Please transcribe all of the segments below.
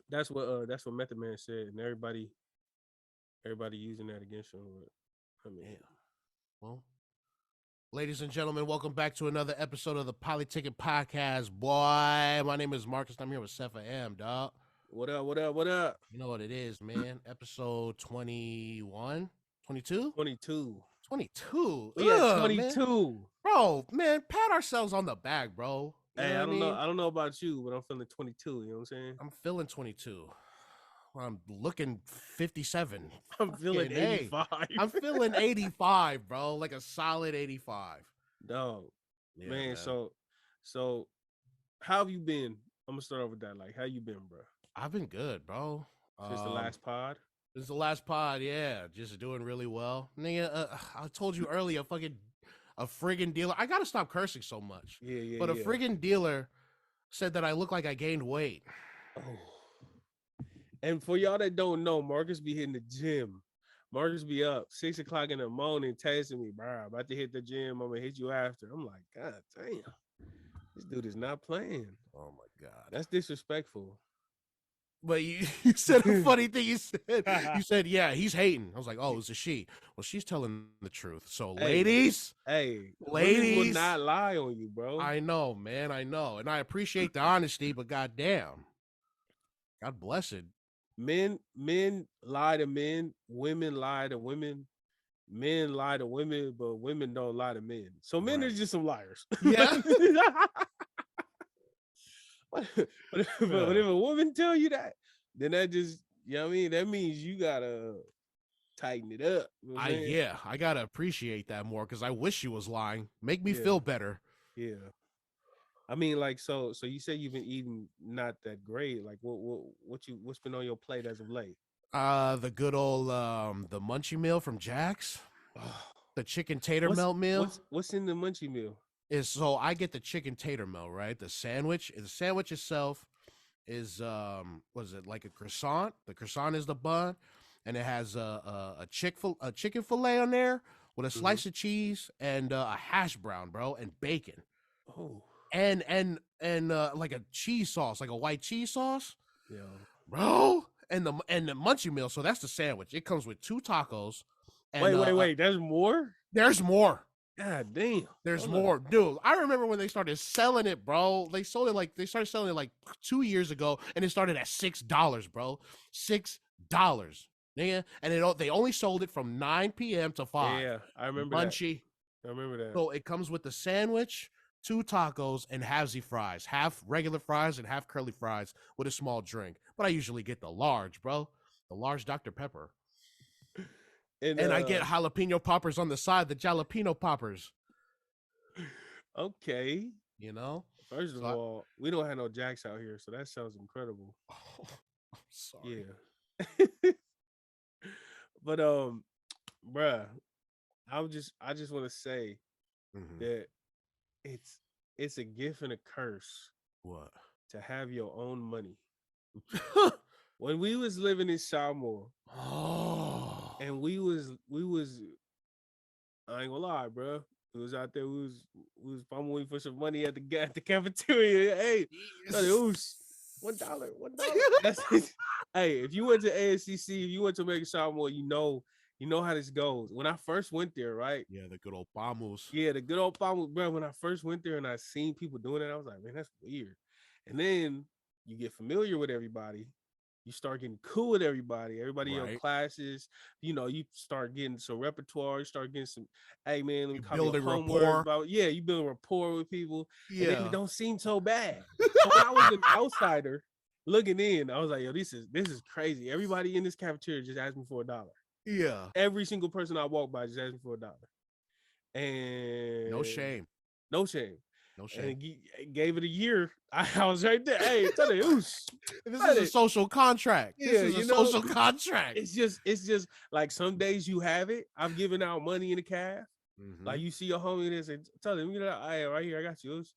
That's what Method Man said, and everybody using that against him. I mean, Damn. Well, ladies and gentlemen, welcome back to another episode of the Polytickin Podcast. Boy, my name is Marcus. I'm here with Sefa M, dog. what up? What up? What up? You know what it is, man. Episode 21? 22? 22. 22. We at Ugh, man. 22. Bro, man, pat ourselves on the back, bro. You Hey, know what I I don't know. mean? I don't know about you, but I'm feeling 22. You know what I'm saying? I'm feeling 22. I'm looking 57. I'm feeling Fucking A. 85. I'm feeling 85, bro. Like a solid 85. Dog, Yeah, man. man. So, how have you been? I'm gonna start off with that. Like, how you been, bro? I've been good, bro. Since the last pod? This is the last pod, yeah. Just doing really well. Nigga, I told you earlier, a friggin' dealer. I gotta stop cursing so much. Yeah. But a friggin' dealer said that I look like I gained weight. Oh. And for y'all that don't know, Marcus be hitting the gym. Marcus be up 6 o'clock in the morning texting me, bro, about to hit the gym. I'm gonna hit you after. I'm like, God damn, this dude is not playing. Oh my God. That's disrespectful. But you said a funny thing. You said, yeah, he's hating. I was like, oh, it's a she. Well, she's telling the truth. So, ladies, women ladies, will not lie on you, bro. I know, man, I know, and I appreciate the honesty, but goddamn, God bless it. Men lie to men, women lie to women, men lie to women, but women don't lie to men. So men are just some liars. Yeah. but if a woman tell you that, then that just, you know what I mean? That means you gotta tighten it up. You know I gotta appreciate that more because I wish she was lying. Make me feel better. Yeah. I mean, like, so you say you've been eating not that great. Like, what's been on your plate as of late? The good old the munchie meal from Jack's, the chicken tater melt meal. What's in the munchie meal? Is so I get the chicken tater melt, right? The sandwich itself is what is it, like a croissant? The croissant is the bun, and it has a chicken fillet on there with a slice of cheese and a hash brown, bro, and bacon. Oh. And like a cheese sauce, like a white cheese sauce. Yeah. Bro. And the munchie meal. So that's the sandwich. It comes with 2 tacos. And, wait. There's more? There's more. God damn. There's more. Dude, I remember when they started selling it, bro. They started selling it like 2 years ago, and it started at $6, bro. $6. Nigga. And they only sold it from 9 p.m. to 5. Yeah, I remember Munchie. I remember that. So it comes with the sandwich, 2 tacos, and halvesy fries. Half regular fries and half curly fries with a small drink. But I usually get the large, bro. The large Dr. Pepper. And I get jalapeno poppers on the side, the jalapeno poppers. Okay. You know? First of all, we don't have no Jacks out here, so that sounds incredible. Oh, I'm sorry. Yeah. But bruh, I just want to say that it's a gift and a curse. What? To have your own money. When we was living in Samoa, and we was I ain't gonna lie, bro. We was out there, we was fumbling for some money at the cafeteria. Hey, $1. That's it. Hey, if you went to ASCC, if you went to American Samoa, you know how this goes. When I first went there, right? Yeah, the good old Pamus. Yeah, the good old Pamus, bro. When I first went there and I seen people doing it, I was like, man, that's weird. And then you get familiar with everybody. You start getting cool with everybody. Everybody in your classes, you start getting some repertoire. You start getting some, hey man, let me copy your homework. You build rapport with people. Yeah, and it don't seem so bad. So when I was an outsider looking in, I was like, yo, this is crazy. Everybody in this cafeteria just asked me for $1. Yeah, every single person I walked by just asked me for $1. And no shame. And gave it a year. I was right there. Hey, tell you, this is a social contract. This is a social contract. It's just like some days you have it. I've given out money in the calf. Like you see your homie and say, tell them, hey, right here, I got yours.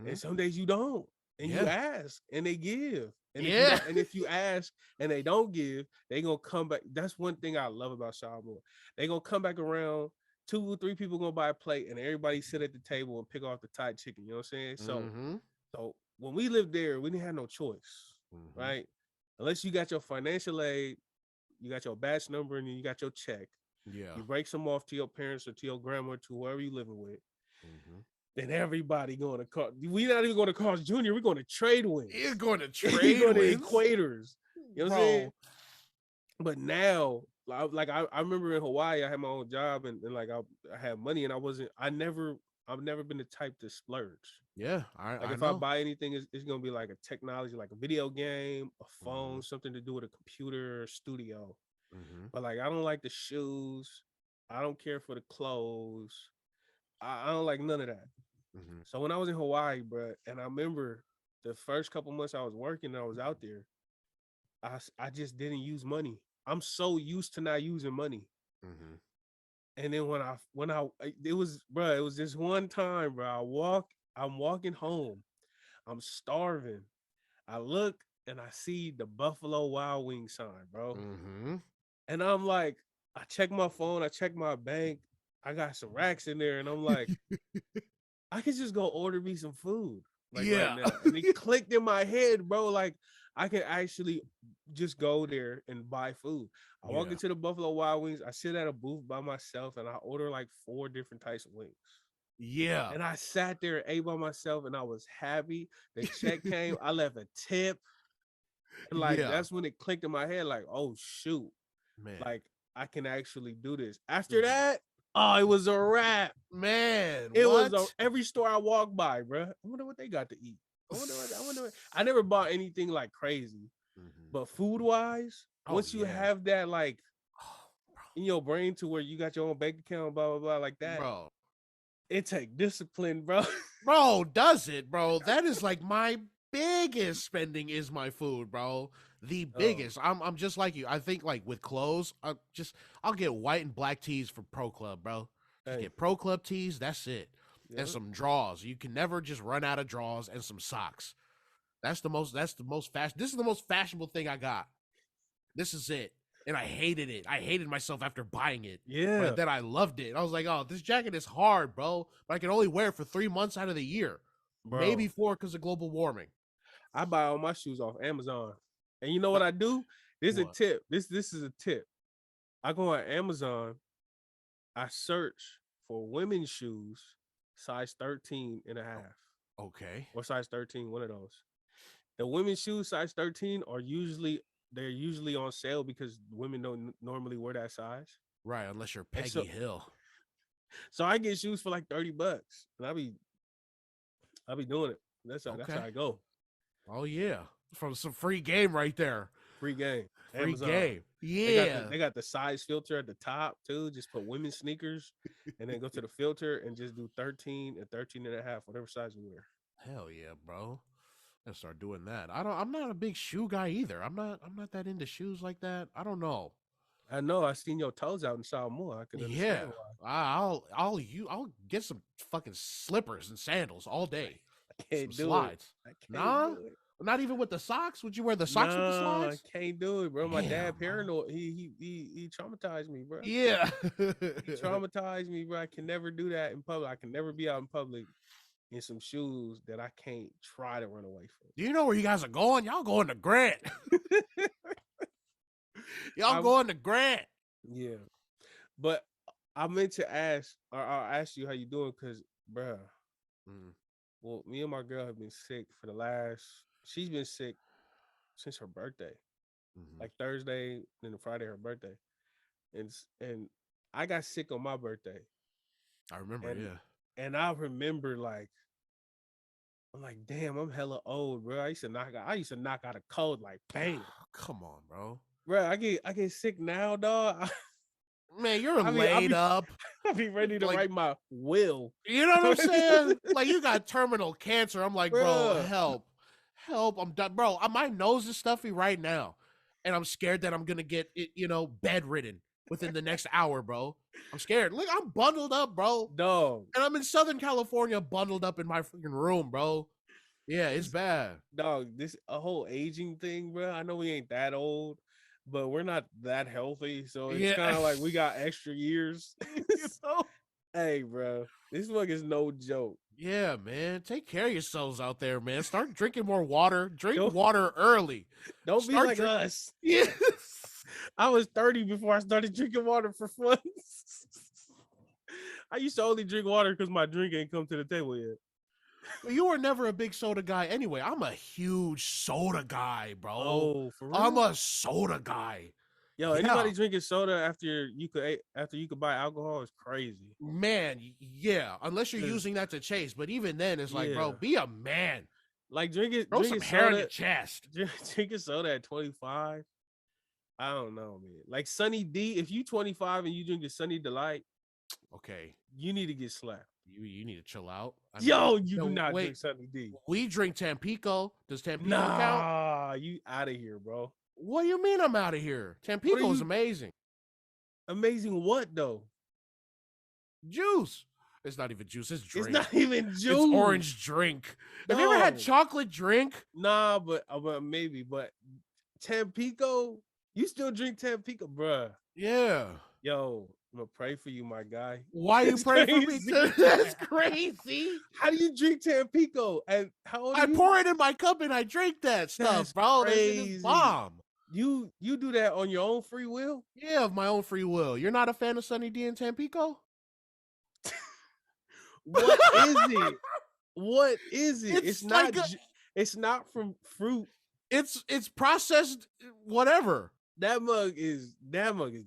And some days you don't. And you ask and they give. And if you ask and they don't give, they gonna come back. That's one thing I love about Samoa. They gonna come back around. 2 or 3 people gonna buy a plate and everybody sit at the table and pick off the Thai chicken. You know what I'm saying? So when we lived there, we didn't have no choice, right? unless you got your financial aid, you got your batch number, and then you got your check. Yeah. You break some off to your parents or to your grandma, to whoever you living with. Mm-hmm. Then everybody going to call. We're not even going to Carl's Jr. We're going to Trade Winds. You're going to You're going to Trade Winds, Equators. You know what I'm saying? bro. But now, I remember in Hawaii, I had my own job and like I had money, and I've never been the type to splurge. Yeah, Like I if I know. buy anything, it's gonna be like a technology, like a video game, a Mm-hmm. phone, something to do with a computer or studio. Mm-hmm. But like I don't like the shoes. I don't care for the clothes. I don't like none of that. Mm-hmm. So when I was in Hawaii, bro, and I remember the first couple months I was working and I was out there, I just didn't use money. I'm so used to not using money. Mm-hmm. And then it was, bro, it was this one time, bro. I'm walking home. I'm starving. I look and I see the Buffalo Wild Wings sign, bro. Mm-hmm. And I'm like, I check my phone, I check my bank. I got some racks in there, and I'm like, I could just go order me some food like right Yeah. now. And it clicked in my head, bro. Like I can actually just go there and buy food. I walk Yeah. into the Buffalo Wild Wings. I sit at a booth by myself and I order like 4 different types of wings. Yeah. And I sat there and ate by myself and I was happy. The check came. I left a tip. And like Yeah. that's when it clicked in my head, like, oh shoot, Man. like I can actually do this. After Mhm. that, oh, it was a wrap. Man, It what? was every store I walked by, bro. I wonder what they got to eat. I never bought anything like crazy, Mhm. but food wise, Oh, once you yeah. have that like Oh, in your brain to where you got your own bank account, blah blah blah, like that, bro. it take discipline, bro. Bro, does it, bro? That is like my biggest spending is my food, bro. The biggest. I'm just like you. I think like with clothes, I'll get white and black tees for Pro Club, bro. Just Hey, get Pro Club tees, that's it. yeah, And some drawers. You can never just run out of drawers and some socks. That's the most fashion. This is the most fashionable thing I got. This is it. And I hated it. I hated myself after buying it. yeah, But then I loved it. I was like, oh, this jacket is hard, bro. But I can only wear it for 3 months out of the year. Maybe bro. 4 because of global warming. I buy all my shoes off Amazon, and you know what I do? This is a What? tip. This is a tip. I go on Amazon. I search for women's shoes, size 13 and a half, Okay. or size 13, one of those. The women's shoes size 13 they're usually on sale because women don't normally wear that size. Right, unless you're And Peggy Hill. so I get shoes for like $30. And I'll be doing it. That's how Okay. I go. Oh, yeah. From some free game right there. Free game. Free Amazon. game. They Yeah. got the size filter at the top too. Just put women's sneakers and then go to the filter and just do 13 and 13 and a half, whatever size you wear. Hell yeah, bro. Let's start doing that. I'm not a big shoe guy either. I'm not that into shoes like that. I don't know. I know I seen your toes out in Samoa. I could Yeah. understand why. I'll get some fucking slippers and sandals all day. I Some can't do slides. it. I can't Nah? do it. Not even with the socks? Would you wear the socks with the No, I slides? can't do it, bro. My Damn, dad bro. paranoid. He traumatized me, bro. Yeah. He traumatized me, bro. I can never do that in public. I can never be out in public in some shoes that I can't try to run away Do you know where you guys are going? Y'all going to Grant. from. Y'all going to Grant. Yeah. But I meant to ask, or I'll ask you how you doing, because, bruh, Mm, well, me and my girl have been sick she's been sick since her birthday, mhm. like Thursday, then Friday, her birthday. And I got sick on my birthday. I remember, And yeah. and I remember like, I'm like, damn, I'm hella old, bro. I used to knock out a cold like bang. Come on, bro. Bro, I get sick now, dog. Man, you're I laid up. I be ready to Like, write my will. you know what I'm saying? Like, you got terminal cancer. I'm like, bro, Bruh. help. Help. I'm done. Bro, my nose is stuffy right now. And I'm scared that I'm going to get, bedridden within the next hour, bro. I'm scared. Look, I'm bundled up, bro. Dog. And I'm in Southern California bundled up in my freaking room, bro. Yeah, it's bad. Dog, this a whole aging thing, bro. I know we ain't that old, but we're not that healthy. So it's kind of like we got extra years. You know? Hey, bro, this fuck is no joke. Yeah, man. Take care of yourselves out there, man. Start drinking more water. Drink Don't, water early. don't be like us. Yes. I was 30 before I started drinking water for fun. I used to only drink water because my drink ain't come to the table yet. Well, you were never a big soda guy anyway. I'm a huge soda guy, bro. Oh, for real? I'm a soda guy. Yo, anybody drinking soda after you could buy alcohol is crazy. Man, yeah. Unless you're using that to chase, but even then, it's like, bro, be a man. Like Throw drinking some hair in your chest. Drinking soda at 25. I don't know, man. Like Sunny D, if you 25 and you drink a Sunny Delight, okay, you need to get slapped. You need to chill out. You do not drink Sunny D. We drink Tampico. Does Tampico count? Nah, you out of here, bro. What do you mean I'm out of here? Tampico is amazing. Amazing what though? Juice. It's not even juice. It's drink. It's not even juice. It's orange drink. No. Have you ever had chocolate drink? Nah, but maybe. But Tampico, you still drink Tampico, bruh? Yeah. Yo, I'm gonna pray for you, my guy. Why you praying for me? That's crazy. How do you drink Tampico? And how old are you? I pour it in my cup and I drink that stuff, That's bro. Crazy. That's bomb. You do that on your own free will? Yeah, of my own free will. You're not a fan of Sunny D and Tampico? What is it? What is it? It's not. It's not from fruit. It's processed. Whatever. That mug is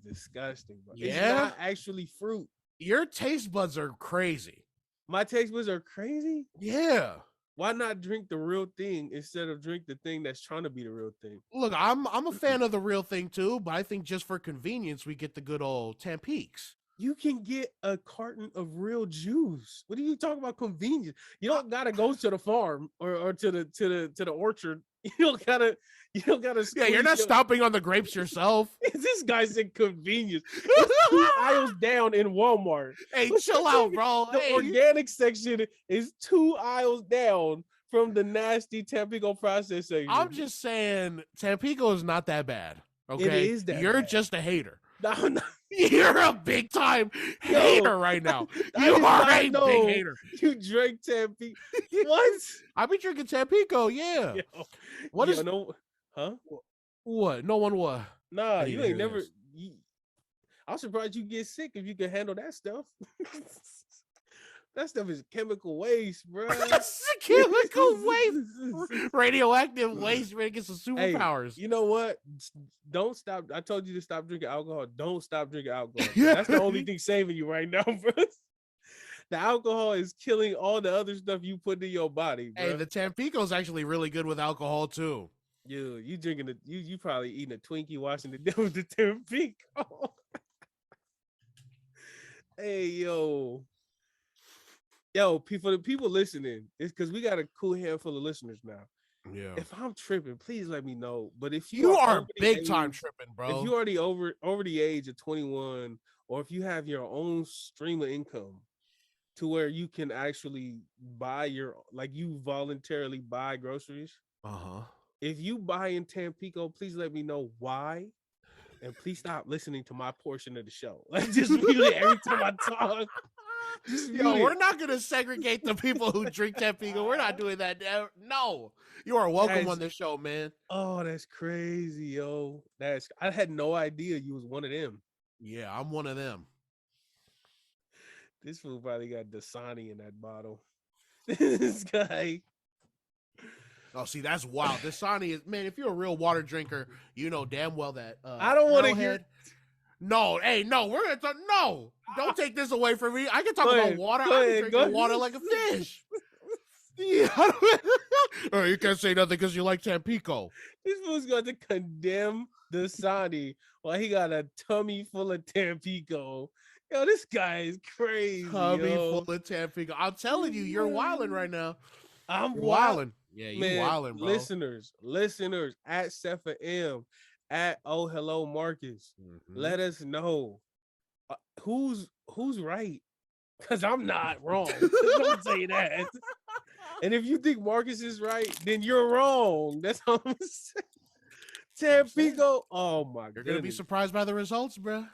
disgusting, bro. Yeah? It's not actually fruit. Your taste buds are crazy. My taste buds are crazy? Yeah. Why not drink the real thing instead of drink the thing that's trying to be the real thing? Look, I'm a fan of the real thing too, but I think just for convenience, we get the good old Tampiques. You can get a carton of real juice. What are you talking about convenience? You don't gotta go to the farm or to the orchard. You don't gotta. Yeah, you're not stopping on the grapes yourself. This guy said convenience. It's 2 aisles down in Walmart. Hey, chill out, bro. The organic section is 2 aisles down from the nasty Tampico process section. I'm just saying, Tampico is not that bad. Okay, it is that you're bad. just a hater. No. You're a big time hater right now. You are a big hater. You drank Tampico. What? I be drinking Tampico, yeah. Yo. What is no? Huh? What? No one what? Nah, you ain't never. I'm surprised you get sick if you can handle that stuff. That stuff is chemical waste, bro. That's chemical waste. Radioactive waste. Ready to get some superpowers. Hey, you know what? Don't stop. I told you to stop drinking alcohol. Don't stop drinking alcohol. That's the only thing saving you right now, bro. The alcohol is killing all the other stuff you put in your body, bro. Hey, the Tampico is actually really good with alcohol too. You drinking it? You probably eating a Twinkie, washing it down with the Tampico. Hey, yo, for the people listening, it's because we got a cool handful of listeners now. Yeah. If I'm tripping, please let me know. But if you are big time tripping, bro. If you're already over the age of 21, or if you have your own stream of income to where you can actually buy you voluntarily buy groceries. Uh-huh. If you buy in Tampico, please let me know why. And please stop listening to my portion of the show. Like, just mute it every time I talk. We're not going to segregate the people who drink Tampico. We're not doing that. No. You are welcome on this show, man. Oh, that's crazy, yo. I had no idea you was one of them. Yeah, I'm one of them. This fool probably got Dasani in that bottle. This guy. Oh, see, that's wild. Dasani is, man, if you're a real water drinker, you know damn well that. I don't want to hear. No, hey, no, we're going to talk. No, don't take this away from me. I can talk about water. I can drink water like a fish. Yeah. Oh, you can't say nothing because you like Tampico. This fool's going to condemn Dasani while he got a tummy full of Tampico. Yo, this guy is crazy. Tummy full of Tampico. I'm telling you, you're wilding right now. I'm wilding. Yeah, you wilding, bro. Listeners at Sefa M, at Oh Hello Marcus. Let us know who's right, because I'm not wrong. Don't say that. And if you think Marcus is right, then you're wrong. That's all I'm saying. Tampico. Oh my god. You're gonna be surprised by the results, bro.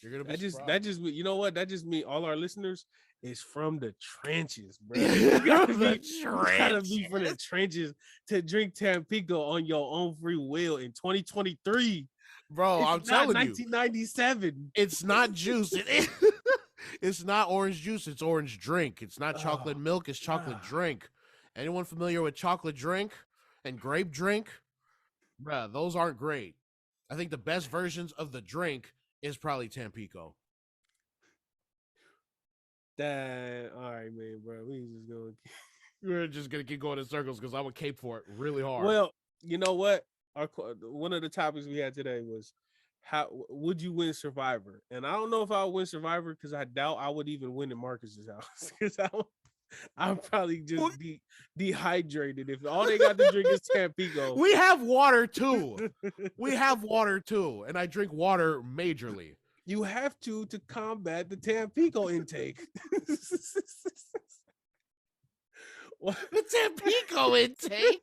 You're gonna be that just you know what? That just means all our listeners, is from the trenches, bro. You gotta be from the trenches to drink Tampico on your own free will in 2023. Bro, I'm telling you, 1997. it's not juice. It's not orange juice. It's orange drink. It's not chocolate milk. It's chocolate drink. Anyone familiar with chocolate drink and grape drink? Bruh, those aren't great. I think the best versions of the drink is probably Tampico. That all right, man, bro. We're just gonna keep going in circles because I would cape for it really hard. Well, you know what? One of the topics we had today was how would you win Survivor? And I don't know if I would win Survivor because I doubt I would even win in Marcus's house because I'll probably just be dehydrated if all they got to drink is Tampico. We have water too. And I drink water majorly. You have to combat the Tampico intake. The Tampico intake,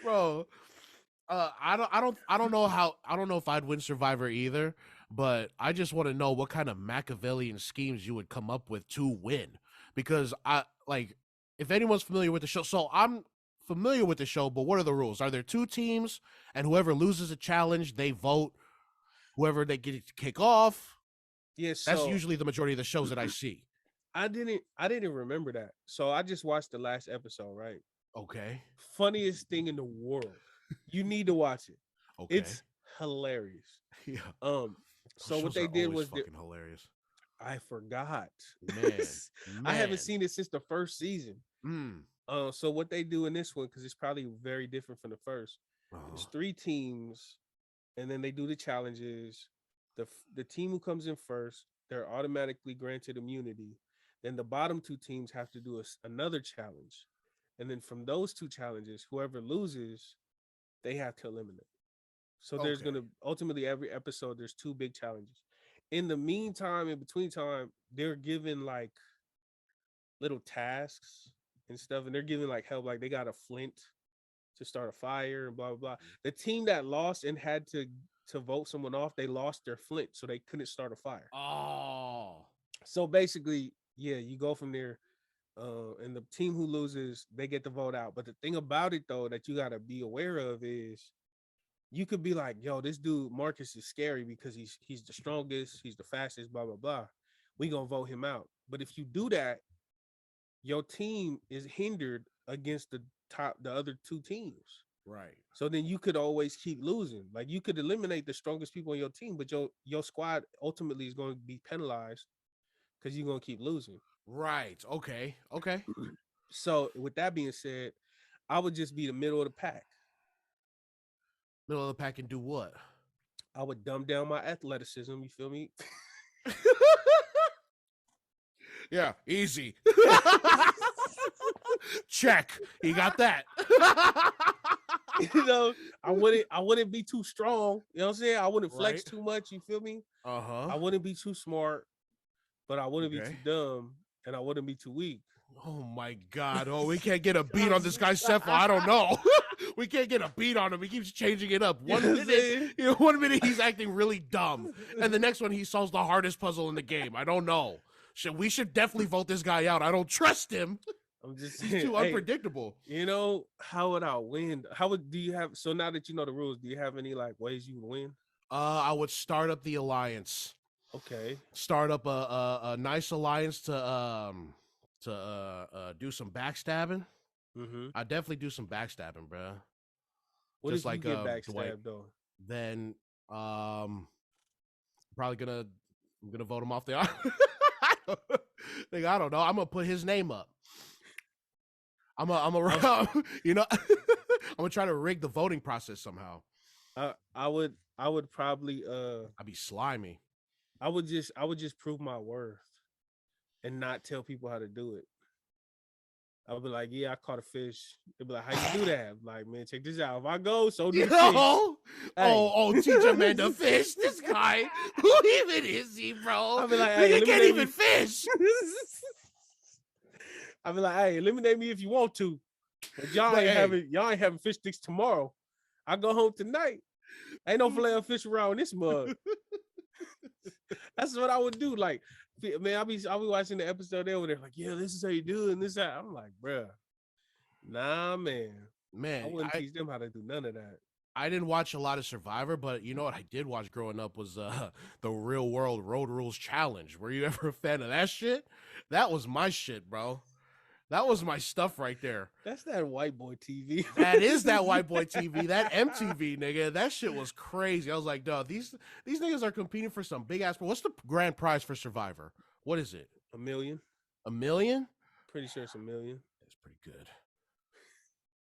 bro. I don't know if I'd win Survivor either, but I just want to know what kind of Machiavellian schemes you would come up with to win. Because if anyone's familiar with the show, so I'm familiar with the show, but what are the rules? Are there 2 teams, and whoever loses a challenge, they vote whoever they get to kick off? Yes, that's usually the majority of the shows that I see. I didn't remember that, so I just watched the last episode. Right? Okay. Funniest thing in the world. You need to watch it. Okay. It's hilarious. Yeah. So what they did was fucking hilarious. I forgot. Man. I haven't seen it since the first season. So what they do in this one, because it's probably very different from the first. It's 3 teams, and then they do the challenges. The team who comes in first, they're automatically granted immunity. Then the bottom 2 teams have to do another challenge. And then from those 2 challenges, whoever loses, they have to eliminate. So there's going to ultimately every episode, there's 2 big challenges. In the meantime, in between time, they're given like little tasks and stuff. And they're giving like help, like they got a flint to start a fire and blah, blah, blah. The team that lost and had to vote someone off, they lost their flint. So they couldn't start a fire. Oh. So basically, yeah, you go from there. And the team who loses, they get the vote out. But the thing about it, though, that you got to be aware of is you could be like, yo, this dude, Marcus, is scary because he's the strongest, he's the fastest, blah, blah, blah. We going to vote him out. But if you do that, your team is hindered against the other 2 teams. Right. So then you could always keep losing. Like you could eliminate the strongest people on your team, but your squad ultimately is going to be penalized because you're going to keep losing. Right. Okay. So with that being said, I would just be the middle of the pack. Middle of the pack and do what? I would dumb down my athleticism. You feel me? Yeah, easy. Check. He got that. You know, I wouldn't be too strong. You know what I'm saying? I wouldn't flex too much. You feel me? I wouldn't be too smart, but I wouldn't be too dumb. And I wouldn't be too weak. Oh my God. Oh, we can't get a beat on this guy, Sefa. I don't know. We can't get a beat on him. He keeps changing it up. One minute he's acting really dumb. And the next one he solves the hardest puzzle in the game. I don't know. We should definitely vote this guy out. I don't trust him. I'm just saying, he's too unpredictable. You know, how would I win? Do you have, so now that you know the rules, do you have any like ways you would win? I would start up the alliance. Okay. Start up a nice alliance to do some backstabbing. I definitely do some backstabbing, bro. What just if like, you get backstabbed though? Then probably I'm gonna vote him off the island. Like, I don't know. I'm gonna put his name up. I'm you know, I'm gonna try to rig the voting process somehow. I would probably I'd be slimy. I would just prove my worth and not tell people how to do it. I would be like, yeah, I caught a fish. They'd be like, how you do that? I'm like, man, check this out. If I go, so do the fish. Oh, teach a man to fish. This guy, who even is he, bro? I'll be like, hey, he can't even fish. I'll be like, hey, eliminate me if you want to. But y'all ain't having fish sticks tomorrow. I go home tonight. Ain't no filet of fish around this mug. That's what I would do. Like, Man, I'll be watching the episode there where they're like, yeah, this is how you do it, and this that. I'm like, bruh, nah, man. I Man, wouldn't teach them how to do none of that. I didn't watch a lot of Survivor, but you know what I did watch growing up was the Real World Road Rules Challenge. Were you ever a fan of that shit? That was my shit, bro. That was my stuff right there. That's that white boy TV. That is that white boy TV, that MTV, nigga. That shit was crazy. I was like, dog, these niggas are competing for some big ass. What's the grand prize for Survivor? What is it? $1 million. $1 million? Pretty sure it's $1 million. That's pretty good.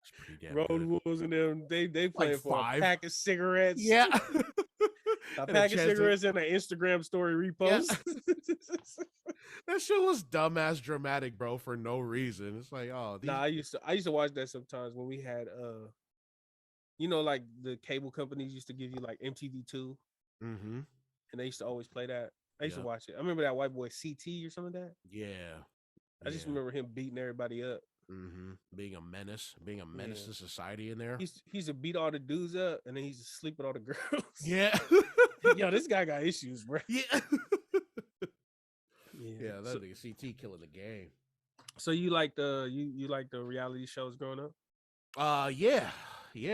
It's pretty damn Road good. Rules and them, they playing Like for a pack of cigarettes. Yeah. A pack of cigarettes and an Instagram story repost. Yeah. That shit was dumbass dramatic, bro, for no reason. It's like, oh, I used to watch that sometimes when we had you know, like the cable companies used to give you like MTV2. Mm-hmm. And they used to always play that. I used to watch it. I remember that white boy CT or something like that. Yeah. I just remember him beating everybody up. Mm-hmm. Being a menace to society in there. He's to beat all the dudes up and then he's to sleep with all the girls. Yeah. Yo, this guy got issues, bro. Yeah. Yeah, that nigga CT killing the game. So you like the you like the reality shows growing up? Yeah,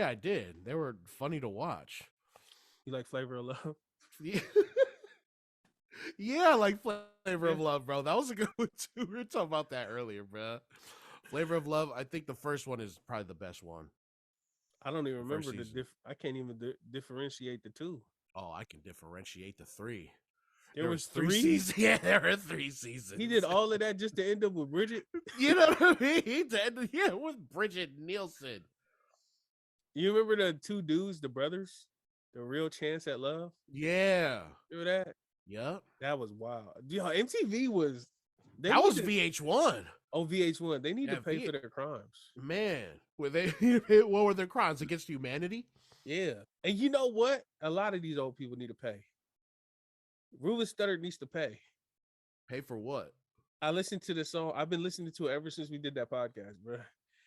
I did. They were funny to watch. You like Flavor of Love? Yeah, yeah, like Flavor of Love, bro. That was a good one too. We were talking about that earlier, bro. Flavor of Love. I think the first one is probably the best one. I don't even remember I can't even differentiate the two. Oh, I can differentiate the three. There was three seasons. Yeah, there were 3 seasons. He did all of that just to end up with Bridget. You know what I mean? He did, yeah, with Bridget Nielsen. You remember the two dudes, the brothers, the Real Chance at Love? Yeah, remember that? Yep, that was wild. Yo, MTV was that was VH1. Oh, VH1. They need to pay for their crimes. Man, what were their crimes against humanity? Yeah, and you know what? A lot of these old people need to pay. Ruben Studdard needs to pay. Pay for what? I listened to the song. I've been listening to it ever since we did that podcast, bro.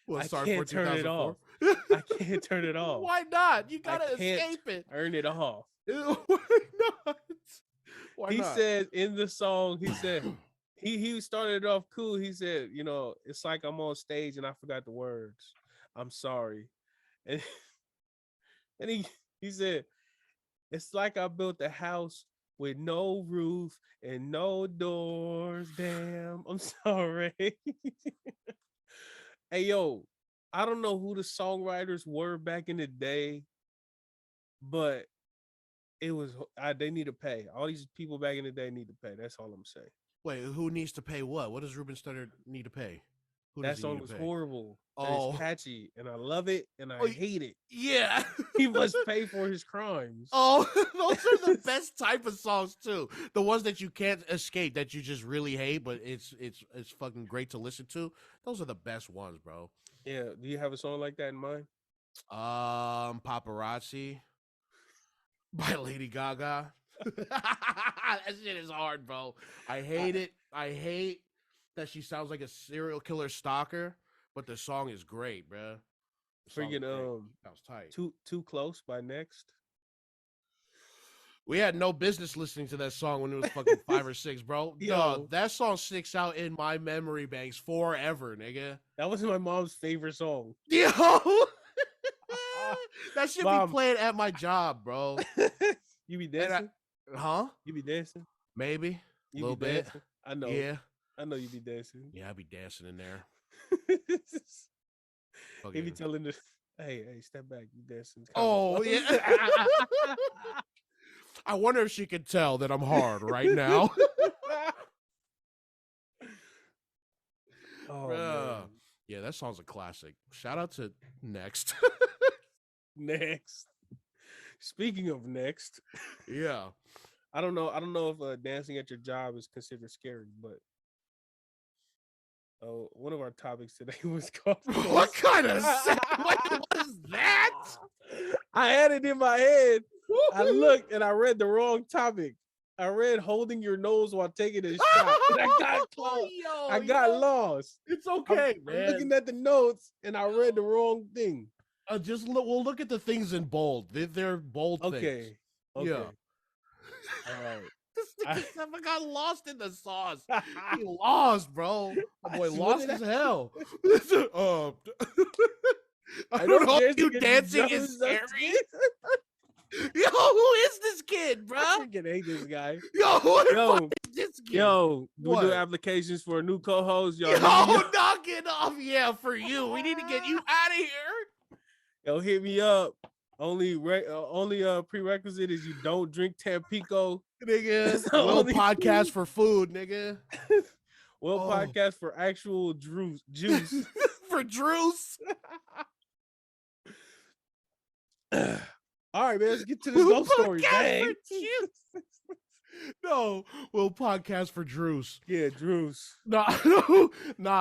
Well, I can't turn it off. I can't turn it off. Why not? You gotta escape it. Turn it off. Why not? He said in the song, he said he started it off cool. He said, you know, it's like I'm on stage and I forgot the words. I'm sorry. And he said, it's like I built a house with no roof and no doors. Damn, I'm sorry. Hey, yo, I don't know who the songwriters were back in the day, but it was they need to pay. All these people back in the day need to pay. That's all I'm saying. Wait, who needs to pay what? What does Ruben Studdard need to pay? That song was horrible. Oh, it's catchy, and I love it, and I hate it. Yeah, he must pay for his crimes. Oh, those are the best type of songs too. The ones that you can't escape, that you just really hate, but it's fucking great to listen to. Those are the best ones, bro. Yeah. Do you have a song like that in mind? Paparazzi by Lady Gaga. That shit is hard, bro. I hate it. I hate that she sounds like a serial killer stalker, but the song is great, bro. Freaking that was tight. Too Close by Next. We had no business listening to that song when it was fucking 5 or 6, bro. Yo, that song sticks out in my memory banks forever, nigga. That was my mom's favorite song. Yo, that should be playing at my job, bro. You be dancing? Huh? You be dancing? Maybe a little bit. Dancing? I know. Yeah, I know you be dancing. Yeah, I be dancing in there. He be telling us, hey, step back, you dancing. Oh, yeah. I wonder if she could tell that I'm hard right now. Oh, man. Yeah, that song's a classic. Shout out to Next. Next. Speaking of Next. Yeah. I don't know if dancing at your job is considered scary, but one of our topics today was called. What kind of what was that? I had it in my head. I looked and I read the wrong topic. I read holding your nose while taking a shot. And I got close. I got lost. It's okay, man. I'm looking at the notes and I read the wrong thing. We'll look at the things in bold. They're bold things. Okay. Yeah. All right. Sefa got lost in the sauce. He lost, bro. My boy lost as hell. I don't know if you dancing is scary. Yo, who is this kid, bro? I freaking hate this guy. Yo, who is this kid? Yo, we do applications for a new co-host. Yo, knock it off. Yeah, for you. We need to get you out of here. Yo, hit me up. Only prerequisite is you don't drink Tampico. Nigga, Will podcast for food, nigga. Will podcast for actual juice. For juice. All right, man, let's get to this ghost story. Dang. No, we'll podcast for Drews. Yeah, Drews. Nah.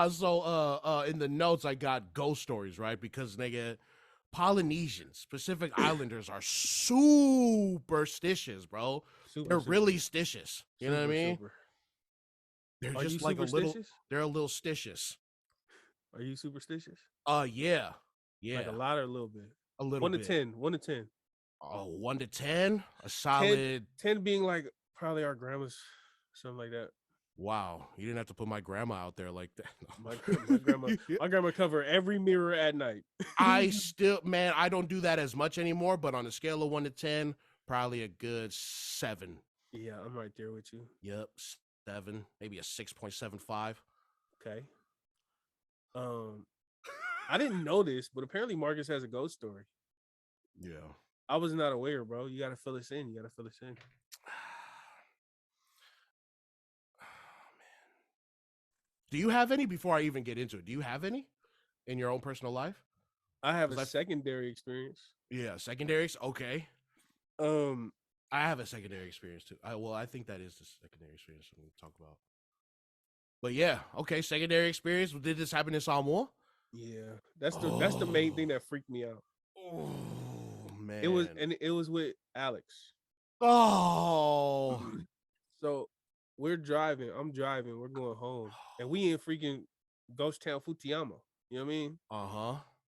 So, in the notes, I got ghost stories, right? Because nigga, Polynesians, Pacific Islanders, are superstitious, bro. They're really stitious. You know what I mean? They're just like a little. They're a little stitious. Are you superstitious? Yeah. Like a lot or a little bit. A little. 1 to 10. 1 to 10. Oh, 1 to 10. A solid 10 being like probably our grandma's, something like that. Wow, you didn't have to put my grandma out there like that. My grandma covered every mirror at night. I don't do that as much anymore, but on a scale of 1 to 10, probably a good 7. Yeah, I'm right there with you. Yep, 7, maybe a 6.75. Okay. I didn't know this, but apparently Marcus has a ghost story. Yeah. I was not aware, bro. You gotta fill us in. Do you have any before I even get into it? Do you have any in your own personal life? I have a secondary experience. Yeah, secondary. Okay. I have a secondary experience too. I think that is the secondary experience I'm going to talk about. But yeah, okay, secondary experience. Did this happen in Samoa? Yeah, that's the main thing that freaked me out. Oh man, it was with Alex. Oh, so we're driving. I'm driving. We're going home, and we in freaking Ghost Town, Futiama. You know what I mean?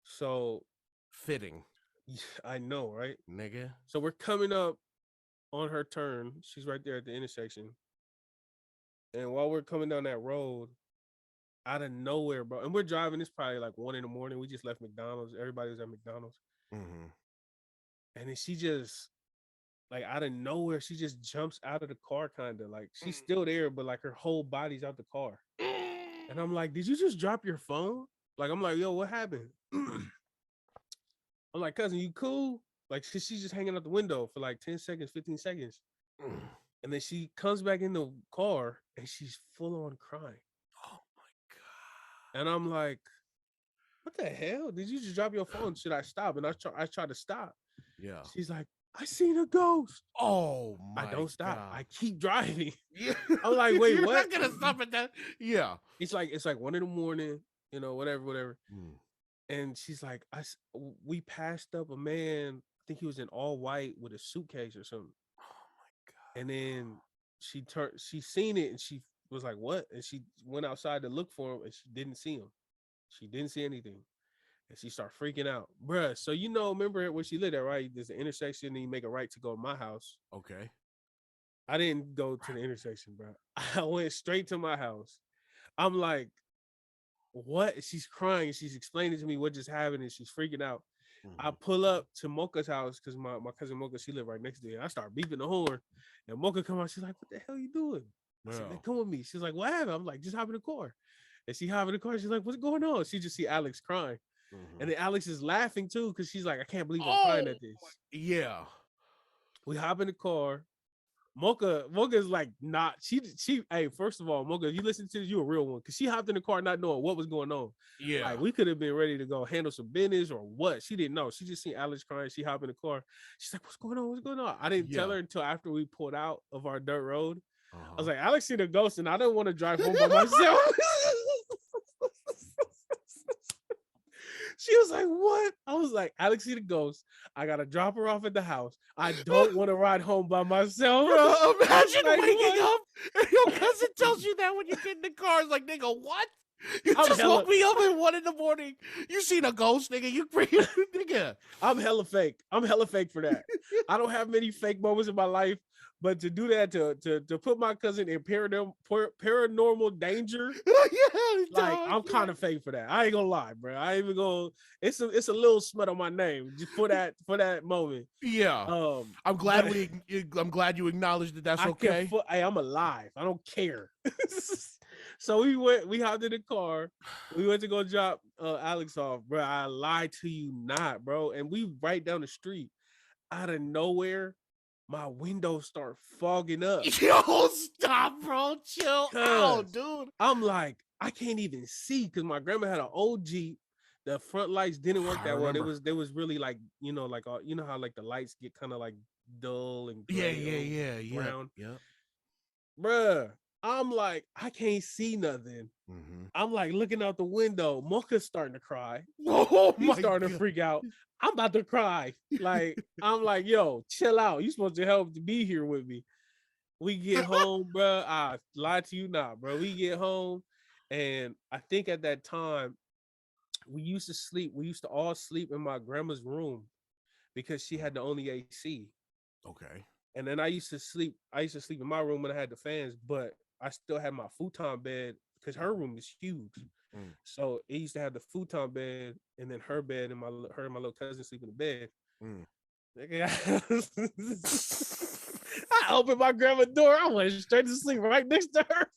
So fitting. I know, right, nigga? So we're coming up on her turn. She's right there at the intersection, and while we're coming down that road, out of nowhere, bro, and we're driving. It's probably like 1 a.m. We just left McDonald's. Everybody was at McDonald's, and then she just, like, out of nowhere, she just jumps out of the car, kind of like she's still there, but like her whole body's out the car. And I'm like, did you just drop your phone? Like, I'm like, yo, what happened? I'm like, cousin, you cool? Like, she's just hanging out the window for like 10 seconds, 15 seconds. And then she comes back in the car and she's full on crying. Oh my God. And I'm like, what the hell? Did you just drop your phone? Should I stop? And I try to stop. Yeah. She's like, I seen a ghost. Oh my I don't stop. God. I keep driving. Yeah. I'm like, wait, You're what? not gonna stop at that. Yeah. It's like 1 a.m, you know, whatever. And she's like, we passed up a man. I think he was in all white with a suitcase or something. Oh my God. And then she seen it and she was like, what? And she went outside to look for him and she didn't see him. She didn't see anything. And she started freaking out. Bruh, so you know, remember where she lived at, right? There's an intersection and you make a right to go to my house. Okay. I didn't go to the intersection, bro. I went straight to my house. I'm like, what? She's crying. She's explaining to me what just happened and she's freaking out. I pull up to Mocha's house because my cousin Mocha, she lived right next to it. I start beeping the horn and Mocha come out. She's like, what the hell are you doing? I said, man, come with me. She's like, what happened? I'm like, just hop in the car. And she hop in the car. She's like, what's going on? She just see Alex crying. And then Alex is laughing too because she's like, I can't believe I'm crying at this. Yeah. We hop in the car. Mocha is like, not, she, hey, first of all, Mocha, if you listen to this, you a real one. Because she hopped in the car not knowing what was going on. Yeah. Like, we could have been ready to go handle some business or what. She didn't know. She just seen Alex crying. She hopped in the car. She's like, what's going on? What's going on? I didn't tell her until after we pulled out of our dirt road. I was like, Alex seen a ghost and I didn't want to drive home by myself. She was like, what? I was like, Alex see the ghost. I got to drop her off at the house. I don't want to ride home by myself. Bro, imagine like, waking up and your cousin tells you that when you get in the car. It's like, nigga, what? You just woke me up at 1 a.m. You seen a ghost, nigga. You bring nigga. I'm hella fake. I'm hella fake for that. I don't have many fake moments in my life, but to do that, to put my cousin in paranormal danger, like I'm kind of fake for that. I ain't gonna lie, bro. I ain't even gonna. It's a little smut on my name just for that moment. Yeah. I'm glad you acknowledged that. That's okay. Hey, I'm alive. I don't care. So we hopped in the car. We went to go drop Alex off, bro. I lied to you not, bro. And we right down the street. Out of nowhere, my windows start fogging up. Yo, stop, bro. Chill out, dude. I'm like, I can't even see because my grandma had an old Jeep. The front lights didn't work that well. There was really like, you know how like the lights get kind of like dull and brown. Yeah. Bruh, I'm like, I can't see nothing. Mm-hmm. I'm like looking out the window. Mocha's starting to cry. He's starting to freak out. I'm about to cry. Like, I'm like, yo, chill out. You supposed to help to be here with me. We get home, bro. I lied to you not, bro. We get home, and I think at that time, we used to all sleep in my grandma's room because she had the only AC. Okay. And then I used to sleep in my room when I had the fans, but I still had my futon bed because her room is huge. So it used to have the futon bed and then her bed and her and my little cousin sleep in the bed. I opened my grandma's door. I went straight to sleep right next to her.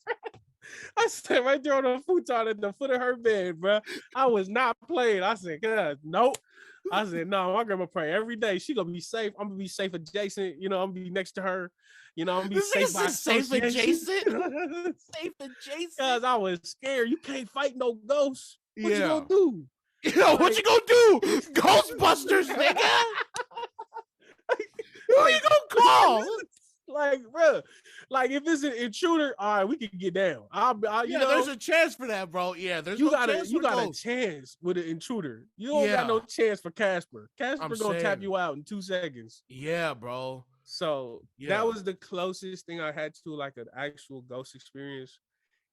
I sat right there on the futon at the foot of her bed, bro. I was not playing. I said, nope. I said, no, my grandma pray every day. She gonna be safe. I'm gonna be safe adjacent. You know, I'm gonna be next to her. You know, I'm gonna be safe by association. Safe adjacent. Because I was scared. You can't fight no ghosts. What you gonna do? What you gonna do? Ghostbusters, nigga. Who you gonna call? Like, bro, like if it's an intruder, all right, we can get down. There's a chance for that, bro. Yeah, you got a chance with an intruder. You don't got no chance for Casper. Casper gonna tap you out in 2 seconds. Yeah, bro. So that was the closest thing I had to like an actual ghost experience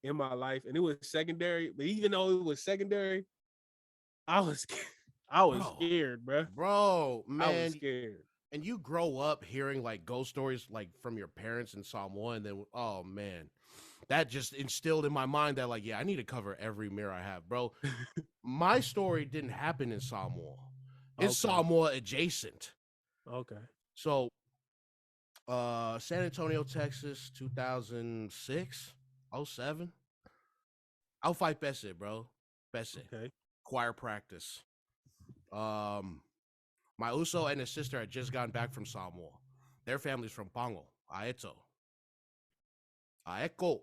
in my life, and it was secondary. But even though it was secondary, I was scared, bro. Bro, man, I was scared. And you grow up hearing like ghost stories like from your parents in Samoa, and then oh man, that just instilled in my mind that like, yeah, I need to cover every mirror I have, bro. My story didn't happen in Samoa. It's Samoa adjacent. Okay. So San Antonio, Texas, 2006, 07. I'll fight Bessie, bro. Bessie. Okay. Choir practice. My Uso and his sister had just gotten back from Samoa. Their family's from Pango, Aeto. Aeko.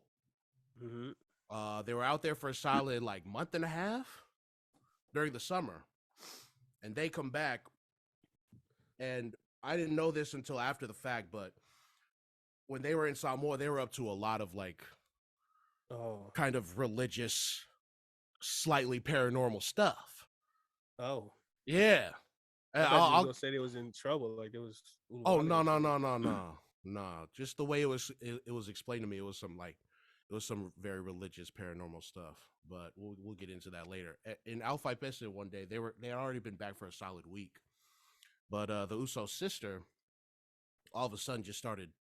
Mm-hmm. They were out there for a solid like month and a half during the summer. And they come back. And I didn't know this until after the fact, but when they were in Samoa, they were up to a lot of like kind of religious, slightly paranormal stuff. Oh. Yeah. I thought you were gonna say they was in trouble, like it was. Oh no! Just the way it was explained to me, it was some very religious paranormal stuff. But we'll get into that later. In Alpha Pesa one day, they had already been back for a solid week, but the Uso sister, all of a sudden, just started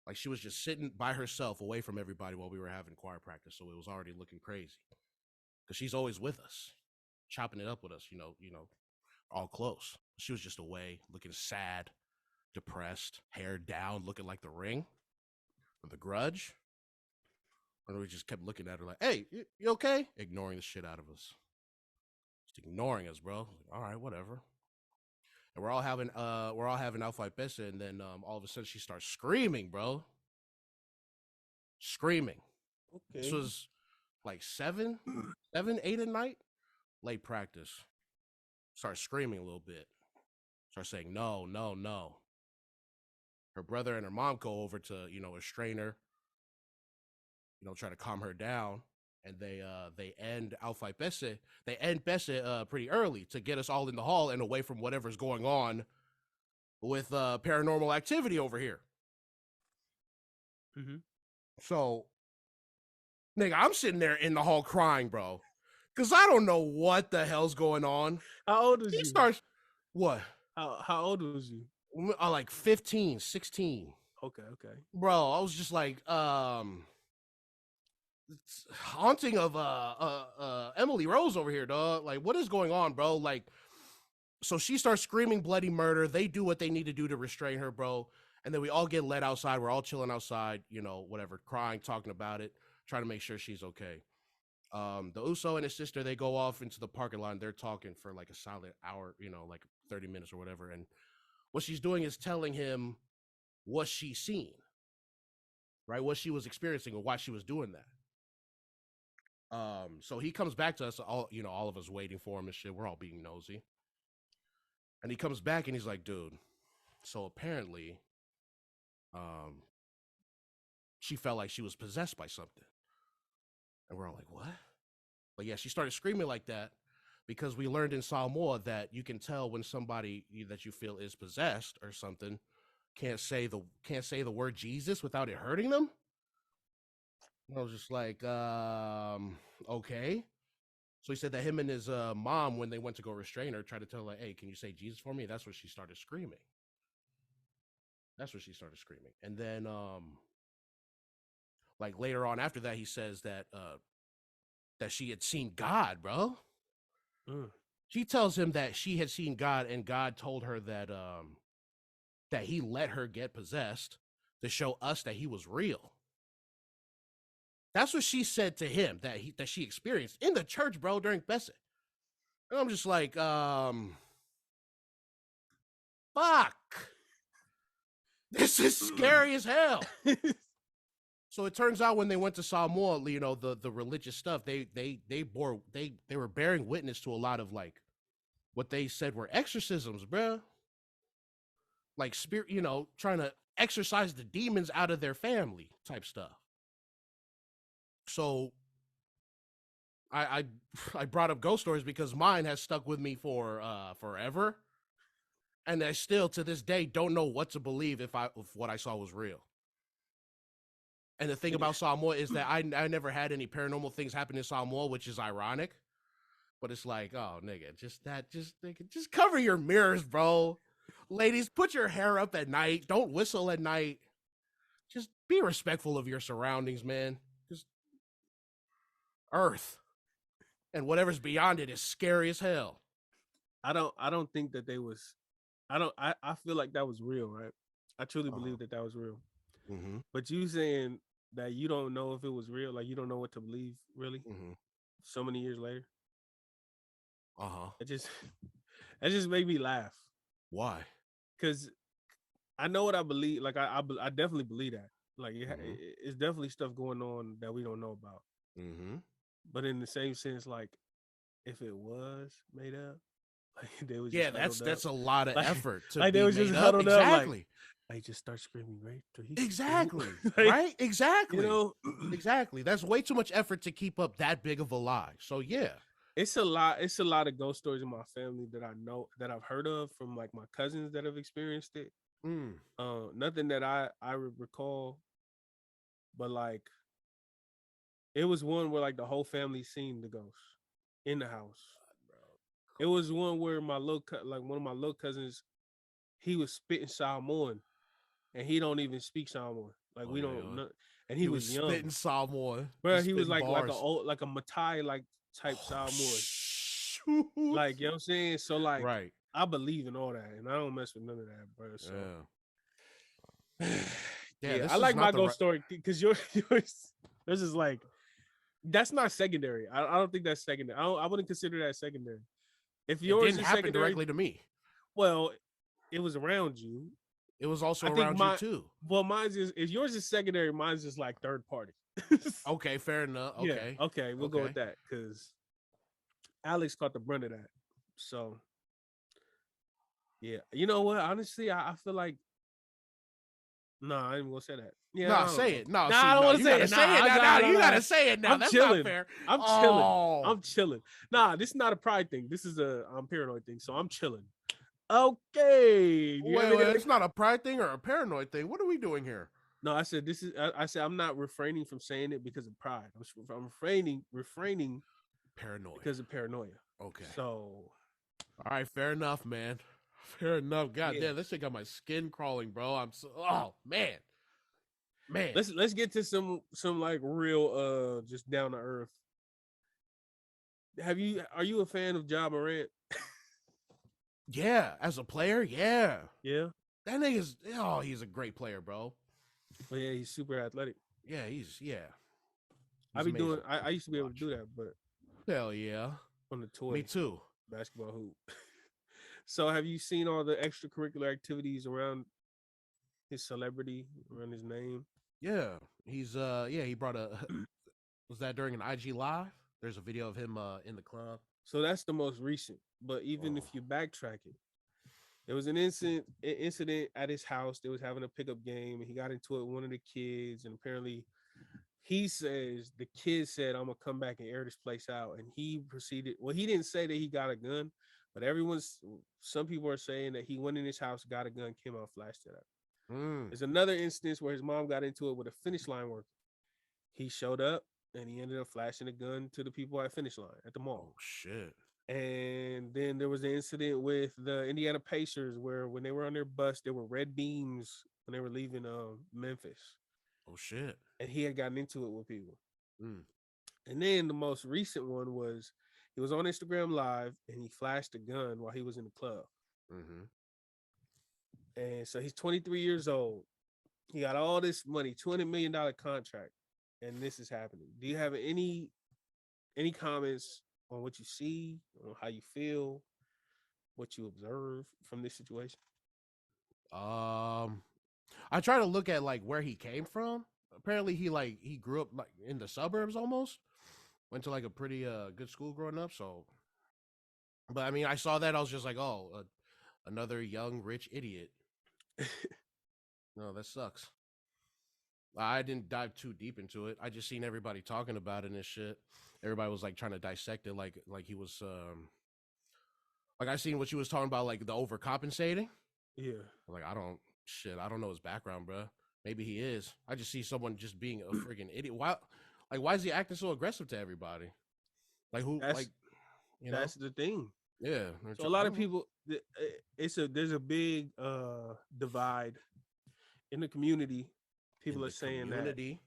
like she was just sitting by herself, away from everybody while we were having choir practice. So it was already looking crazy because she's always with us, chopping it up with us, you know. All close. She was just away, looking sad, depressed, hair down, looking like the Ring or the Grudge. And we just kept looking at her like, "Hey, you okay?" Ignoring the shit out of us. Just ignoring us, bro. Like, all right, whatever. And we're all having Alpha Pesa, and then all of a sudden she starts screaming, bro. Screaming. Okay. This was like 7, 8 at night. Late practice. Start screaming a little bit. Start saying, no, no, no. Her brother and her mom go over to, restrain her, try to calm her down. And they end Alpha Pesa. They end Pesa pretty early to get us all in the hall and away from whatever's going on with paranormal activity over here. Mm-hmm. So Nigga, I'm sitting there in the hall crying, bro. Because I don't know what the hell's going on. How old was He you? starts, what? How old was you? Like 15, 16. Okay. Bro, I was just like, haunting of Emily Rose over here, dog. Like, what is going on, bro? Like, so she starts screaming bloody murder. They do what they need to do to restrain her, bro. And then we all get led outside. We're all chilling outside, you know, whatever, crying, talking about it, trying to make sure she's okay. The Uso and his sister, they go off into the parking lot and they're talking for like a solid hour, you know, like 30 minutes or whatever. And what she's doing is telling him what she's seen, right? What she was experiencing or why she was doing that. So he comes back to us, all, you know, all of us waiting for him and shit. We're all being nosy. And he comes back and he's like, dude, so apparently, she felt like she was possessed by something. And we're all like, what? But yeah, she started screaming like that because we learned in Samoa that you can tell when somebody that you feel is possessed or something can't say the word Jesus without it hurting them. And I was just like, okay. So he said that him and his mom, when they went to go restrain her, tried to tell her, like, hey, can you say Jesus for me? That's when she started screaming. And then, like later on after that, he says that that she had seen God, bro. She tells him that she had seen God, and God told her that that he let her get possessed to show us that he was real. That's what she said to him that she experienced in the church, bro, during Bessie. And I'm just like, fuck. This is scary as hell. So it turns out when they went to Samoa, you know, the religious stuff, they were bearing witness to a lot of like what they said were exorcisms, bro. Like spirit, you know, trying to exorcise the demons out of their family type stuff. So I brought up ghost stories because mine has stuck with me for forever. And I still to this day don't know what to believe if what I saw was real. And the thing about Samoa is that I never had any paranormal things happen in Samoa, which is ironic. But it's like, oh, nigga, just cover your mirrors, bro. Ladies, put your hair up at night. Don't whistle at night. Just be respectful of your surroundings, man. Just Earth. And whatever's beyond it is scary as hell. I don't think that they was. I feel like that was real, right? I truly believe that was real. Mm-hmm. But you saying that you don't know if it was real, like you don't know what to believe, really? Mm-hmm. So many years later. It just made me laugh. Why? Because I know what I believe. Like I definitely believe that. Like it's definitely stuff going on that we don't know about. Mm-hmm. But in the same sense, like if it was made up, like they was that's a lot of effort to like be they was made just up. huddled Exactly. Up, like just start screaming, right? Exactly. Like, right? Exactly. You know, exactly. That's way too much effort to keep up that big of a lie. So yeah. It's a lot of ghost stories in my family that I know that I've heard of from like my cousins that have experienced it. Nothing that I recall, but like it was one where like the whole family seen the ghost in the house. It was one where my one of my little cousins, he was spitting Samoan, and he don't even speak Samoan. Like we don't know, and he was young. Spitting Samoan, bro. He was like a old like a Matai like type Samoan. Like you know what I'm saying. So like, right. I believe in all that, and I don't mess with none of that, bro. So yeah, I like my ghost story because yours is like. That's not secondary. I don't think that's secondary. I wouldn't consider that secondary. If yours didn't happen directly to me, well, it was around you. It was also around you too. Well, mine's is if yours is secondary, mine's just like third party. Okay, fair enough. Okay, yeah, okay, we'll go with that because Alex caught the brunt of that. So yeah, you know what? Honestly, I feel like. No, I ain't gonna say that. Yeah, no, say it. No, I don't want to say it. Say it now. You gotta say it now. That's chilling. Not fair. I'm chilling. Nah, this is not a pride thing. This is a paranoid thing. So I'm chilling. Okay. Wait, it's not a pride thing or a paranoid thing. What are we doing here? No, I said this is. I said I'm not refraining from saying it because of pride. I'm refraining Paranoia. because of paranoia. Okay. So, All right, fair enough, man. Fair enough. God yeah, damn, this shit got my skin crawling, bro. I'm so oh man. Man. let's get to some like real just down to earth. Are you a fan of Ja Morant? Yeah, as a player, yeah. Yeah. That nigga's he's a great player, bro. Well, yeah, he's super athletic. Yeah, I he's be doing. amazing. I used to be able to Watch. do that, but Hell yeah. on the Me toy too. basketball hoop. So, have you seen all the extracurricular activities around his celebrity, around his name? Yeah. He's he brought a was that during an IG live? There's a video of him in the club. So that's the most recent. But even Oh, if you backtrack it, there was an incident at his house. They was having a pickup game, and he got into it with one of the kids, and apparently he says the kid said, "I'm gonna come back and air this place out," and he proceeded. Well, he didn't say that he got a gun, but some people are saying that he went in his house, got a gun, came out, flashed it up. mm. There's another instance where his mom got into it with a finish line worker. He showed up and he ended up flashing a gun to the people at finish line at the mall. Oh shit. And then there was the incident with the Indiana Pacers where when they were on their bus, there were red beams when they were leaving Memphis. Oh shit. And he had gotten into it with people. Mm. And then the most recent one was he was on Instagram Live and he flashed a gun while he was in the club. Mm-hmm. And so he's 23 years old. He got all this money, $200 million contract, and this is happening. Do you have any comments on what you see, on how you feel, what you observe from this situation? I try to look at like where he came from. Apparently he grew up like in the suburbs almost. Went to like a pretty good school growing up, so but I mean, I saw that I was just like, "Oh, another young rich idiot." No, that sucks. I didn't dive too deep into it. I just seen everybody talking about it and shit. Everybody was like trying to dissect it like he was like I seen what you was talking about, like the overcompensating. Yeah. Like I don't know his background, bro. Maybe he is. I just see someone just being a freaking idiot. Why is he acting so aggressive to everybody? Like who That's like you know? that's the thing. Yeah. So a lot of people there's a big divide in the community. People In are the saying that community.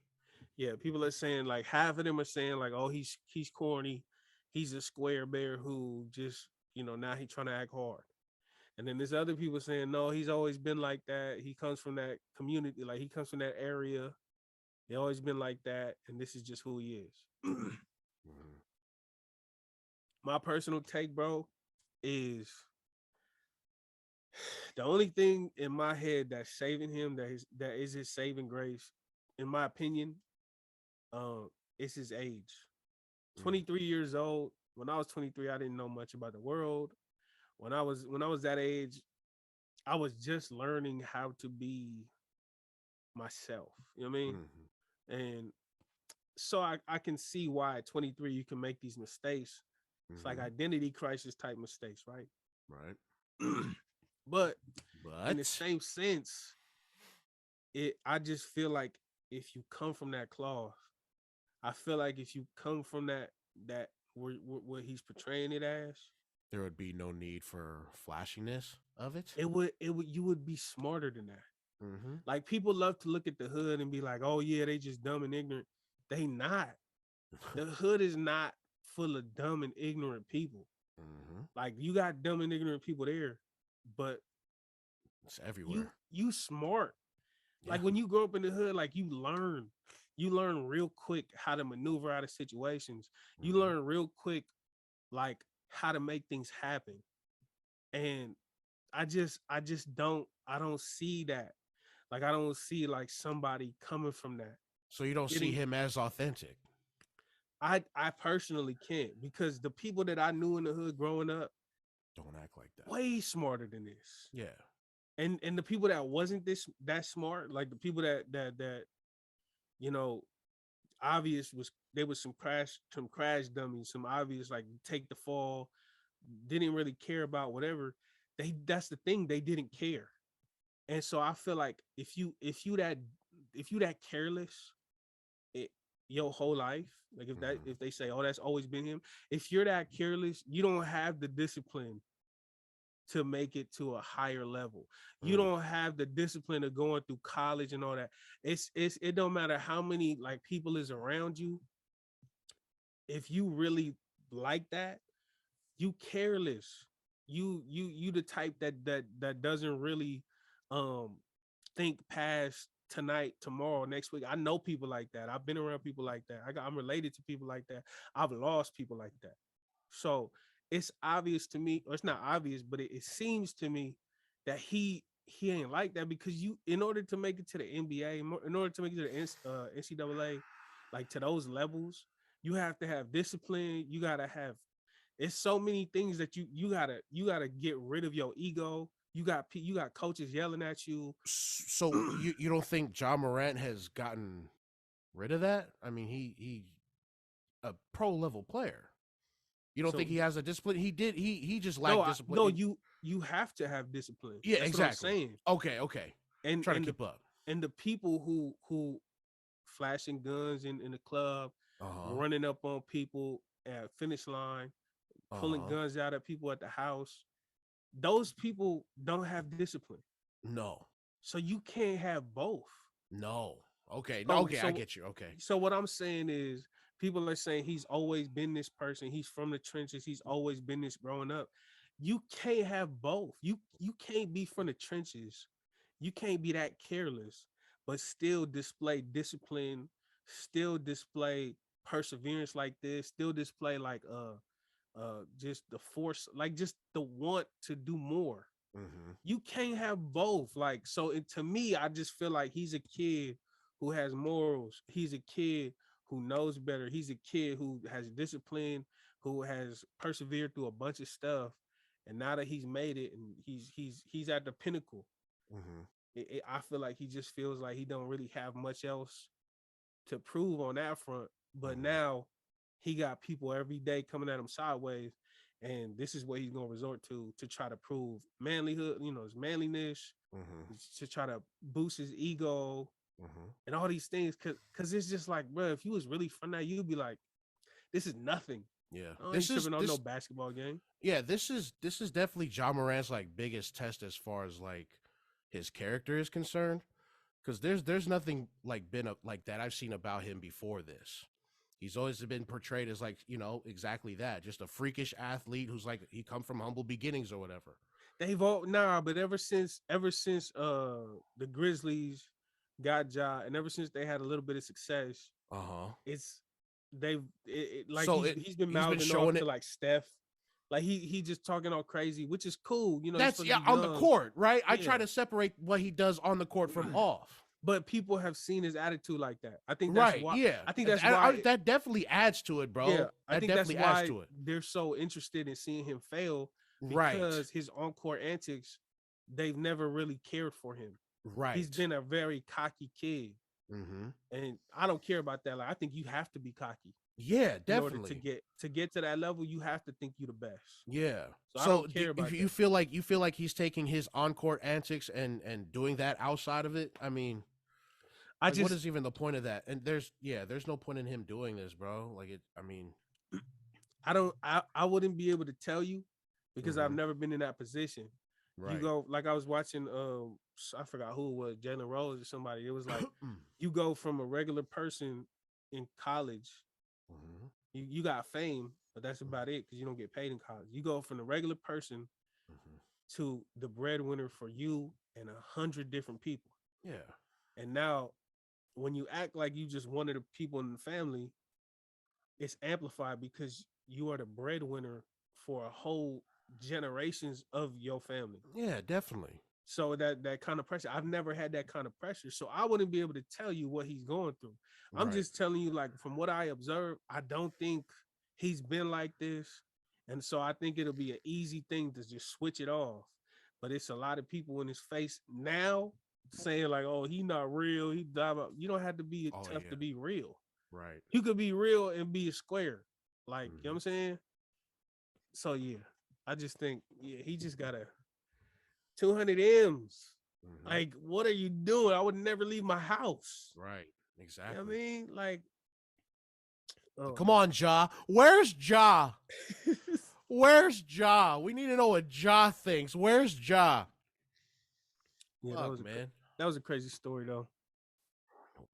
yeah, people are saying like half of them are saying like, oh, he's corny, he's a square bear who just now he's trying to act hard. And then there's other people saying no, he's always been like that. He comes from that community, like he comes from that area. He always been like that, and this is just who he is. Mm-hmm. My personal take, bro, is the only thing in my head that's saving him, that is his saving grace, in my opinion, is his age. 23 years old. When I was 23, I didn't know much about the world. When I was that age, I was just learning how to be myself. You know what I mean? Mm-hmm. And so I can see why at 23 you can make these mistakes. It's like Mm-hmm. identity crisis type mistakes, right? Right. But in the But same sense, I just feel like if you come from that cloth, I feel like if you come from that what he's portraying it as, there would be no need for flashiness of it. you would be smarter than that. Mm-hmm. Like people love to look at the hood and be like, oh yeah, they just dumb and ignorant. They not. The hood is not full of dumb and ignorant people. Mm-hmm. Like you got dumb and ignorant people there, but It's everywhere. You smart. Yeah. Like when you grow up in the hood, like you learn real quick how to maneuver out of situations. You Mm-hmm. learn real quick like how to make things happen. And I don't see that. Like I don't see like somebody coming from that. So you don't see him as authentic. I personally can't, because the people that I knew in the hood growing up Don't act like that. way smarter than this. Yeah. And the people that wasn't that smart, like the people that obvious there was some crash dummies, some obvious like take the fall, didn't really care about whatever. That's the thing, they didn't care. And so I feel like if you that if you that careless, it, your whole life, like if they say, oh, that's always been him. If you're that careless, you don't have the discipline to make it to a higher level. You don't have the discipline of going through college and all that. It don't matter how many like people is around you. If you really like that, you careless. You the type that doesn't really um think past tonight, tomorrow, next week. I know people like that. I've been around people like that. I'm related to people like that. I've lost people like that. So it's obvious to me, or it's not obvious, but it seems to me that he ain't like that, because you, in order to make it to the NBA, in order to make it to the NCAA, like to those levels, you have to have discipline. You gotta have. It's so many things that you gotta get rid of your ego. You got coaches yelling at you. So you don't think Ja Morant has gotten rid of that? I mean, he a pro level player. You don't think So he has a discipline? He just lacked no, discipline. no, you have to have discipline. Yeah, That's exactly. what I'm saying. Okay. And Trying to keep up. and the people who flashing guns in the club, Uh-huh. running up on people at finish line, pulling guns out at people at the house, those people don't have discipline. No. So you can't have both. No. Okay. No, So okay, I get you. Okay. so what I'm saying is, people are saying he's always been this person. He's from the trenches. He's always been this growing up. You can't have both. You can't be from the trenches. You can't be that careless, but still display discipline, still display perseverance like this, still display like just the force, like just the want to do more. You can't have both. Like, so to me, I just feel like he's a kid who has morals. He's a kid who knows better. He's a kid who has discipline, who has persevered through a bunch of stuff. And now that he's made it and he's at the pinnacle, I feel like he just feels like he don't really have much else to prove on that front. But now he got people every day coming at him sideways, and this is what he's gonna resort to try to prove manlyhood, his manliness, to try to boost his ego and all these things. Cause it's just like, bro, if you was really from that, you'd be like, this is nothing. Yeah. I ain't tripping on no basketball game. Yeah, this is definitely Ja Morant's like biggest test as far as like his character is concerned. Because there's nothing like like that I've seen about him before this. He's always been portrayed as like, exactly that, just a freakish athlete who's like he come from humble beginnings or whatever. They've but ever since the Grizzlies got Ja, and ever since they had a little bit of success, it's like he's been mouthing off to like Steph. Like he just talking all crazy, which is cool. That's on the court, right? I try to separate what he does on the court from off. But people have seen his attitude like that. I think that's why. Yeah. I think that's why that definitely adds to it, bro. Yeah, I think that's why to it. They're so interested in seeing him fail, because his on-court antics, they've never really cared for him. Right. He's been a very cocky kid, and I don't care about that. Like, I think you have to be cocky. Yeah, definitely. In order to get to that level, you have to think you're the best. Yeah. So I don't care about you feel like he's taking his on-court antics and doing that outside of it. I mean, what is even the point of that? And there's no point in him doing this, bro. Like it. I mean, I wouldn't be able to tell you, because I've never been in that position. Right. You go, like I was watching, I forgot who it was, Jalen Rose or somebody. It was like you go from a regular person in college. You got fame, but that's about it, because you don't get paid in college. You go from the regular person to the breadwinner for you and 100 different people. Yeah. And now, when you act like you just one of the people in the family, it's amplified because you are the breadwinner for a whole generations of your family. Yeah, definitely. So that kind of pressure, I've never had that kind of pressure. So I wouldn't be able to tell you what he's going through. I'm just telling you, like, from what I observe, I don't think he's been like this. And so I think it'll be an easy thing to just switch it off. But it's a lot of people in his face now saying like, oh, he not real. He died. You don't have to be tough to be real. Right. You could be real and be a square. Like, you know what I'm saying? So yeah, I just think, he just got 200 M's. Mm-hmm. Like, what are you doing? I would never leave my house. Right. You know what I Exactly. mean? Like, oh Come man. on, Ja. Where's Ja? Where's Ja? We need to know what Ja thinks. Where's Ja? Yeah, Fuck, man. that was a crazy story though.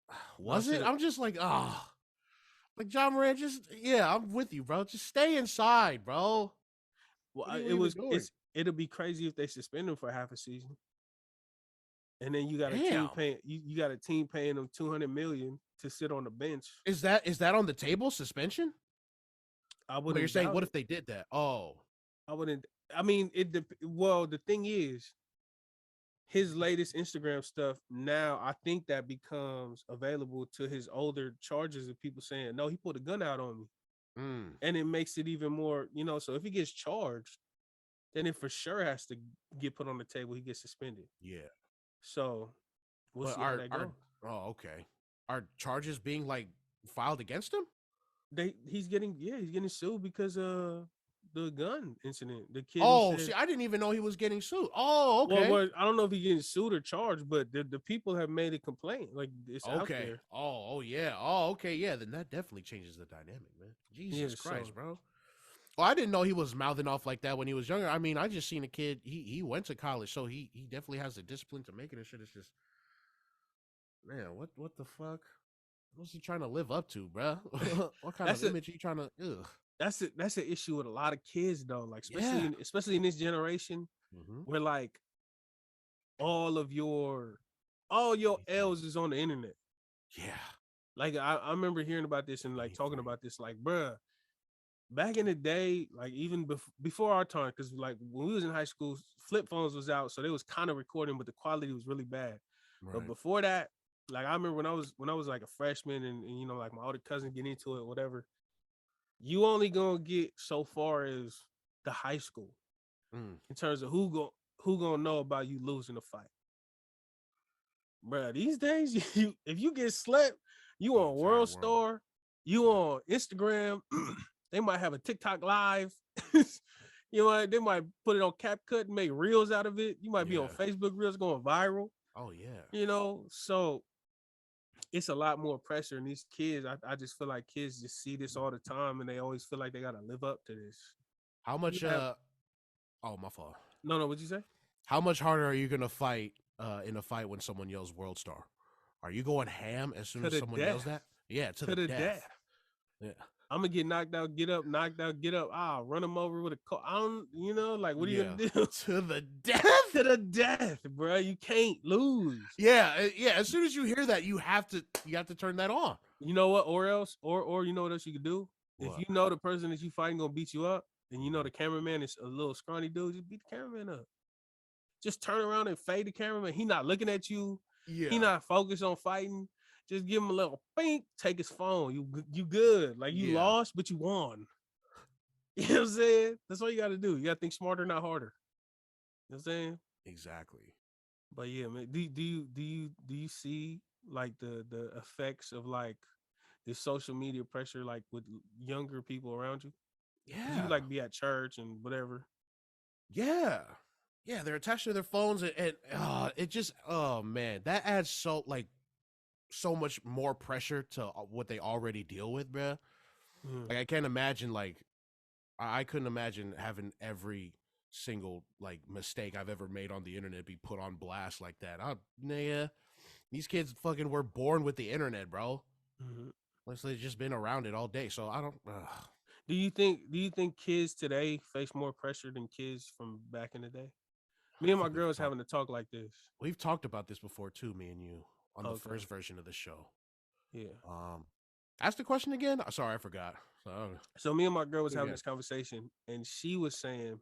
I Was should it? have. I'm just like, like John Moran. Just I'm with you, bro. Just stay inside, bro. Well, What are you even doing? it'll be crazy if they suspend him for half a season, and then you got a team Damn. paying you got a team paying them 200 million to sit on the bench. Is that on the table? Suspension? I But you're wouldn't saying, doubt what it. if they did that? Oh, I wouldn't. I mean, well, the thing is, his latest Instagram stuff now, I think that becomes available to his older charges of people saying, no, he pulled a gun out on me. mm, And it makes it even more, so if he gets charged, then it for sure has to get put on the table. He gets suspended. yeah. So we'll But see how that goes. okay. Are charges being like filed against him? He's getting sued because the gun incident. The kid who Oh, said, see, I didn't even know he was getting sued. Oh, well, okay. I don't know if he's getting sued or charged, but the people have made a complaint. Like, it's out Okay. there. Oh, yeah. Oh, okay. Yeah. Then that definitely changes the dynamic, man. Yeah, Jesus so Christ, bro. Well, I didn't know he was mouthing off like that when he was younger. I mean, I just seen a kid. He went to college, so he definitely has the discipline to make it and shit. It's just, man, what the fuck? What's he trying to live up to, bro? What kind of that's a image he trying to? Ugh. that's an issue with a lot of kids though. Like, Yeah. especially in this generation Mm-hmm. where like all of all your Anything. L's is on the internet. Yeah. Like, I remember hearing about this and like talking Anything. about this, like, bruh, back in the day, like even before our time, because like when we was in high school, flip phones was out, so they was kind of recording, but the quality was really bad. But Right. before that, like I remember when I was like a freshman and like my older cousin get into it, whatever, you only gonna get so far as the high school Mm. in terms of who gonna know about you losing a fight. Bruh, these days, if you get slept, you The on entire World world. Star, you Yeah. on Instagram. They might have a TikTok live. They might put it on CapCut and make reels out of it. You might be on Yeah. Facebook reels going viral. Oh yeah. So it's a lot more pressure. And these kids, I just feel like kids just see this all the time, and they always feel like they gotta live up to this. How You much? have Oh, my fault. no. What'd you say? How much harder are you gonna fight in a fight when someone yells "World Star"? Are you going ham as soon To as the someone yells that? death. Yeah, to To the the death. death. Yeah. I'm gonna get knocked out, get up, knocked out, get up. Run them over with a car. I don't, like, what are you Yeah. gonna do? To the death. To the death, bro. You can't lose. Yeah, yeah. As soon as you hear that, you have to turn that on. You know what? Or else, or you know what else you could do? If What? you know the person that you fighting gonna beat you up, and you know Mhm. the cameraman is a little scrawny dude, just beat the cameraman up. Just turn around and fade the cameraman. He not looking at you. He Yeah. not focused on fighting. Just give him a little pink. Take his phone. You good? Like, you Yeah. lost, but you won. You know what I'm saying? That's all you got to do. You got to think smarter, not harder. You know what I'm saying? Exactly. But yeah, man. Do you see like the effects of like the social media pressure, like with younger people around you? Because you Yeah. like be at church and whatever. Yeah. Yeah. They're attached to their phones, and it just, oh man, that adds so much more pressure to what they already deal with, bruh. Mm. Like I can't imagine I couldn't imagine having every single like mistake I've ever made on the internet be put on blast like that. Nigga, these kids fucking were born with the internet, bro. Mm-hmm. Unless they've just been around it all day. So I don't. Do you think kids today face more pressure than kids from back in the day? Me I and my think girls having to talk like this. we've talked about this before too, me and you, on the Okay. first version of the show. Yeah. Ask the question again. Sorry, I forgot. So me and my girl was having Again. this conversation, and she was saying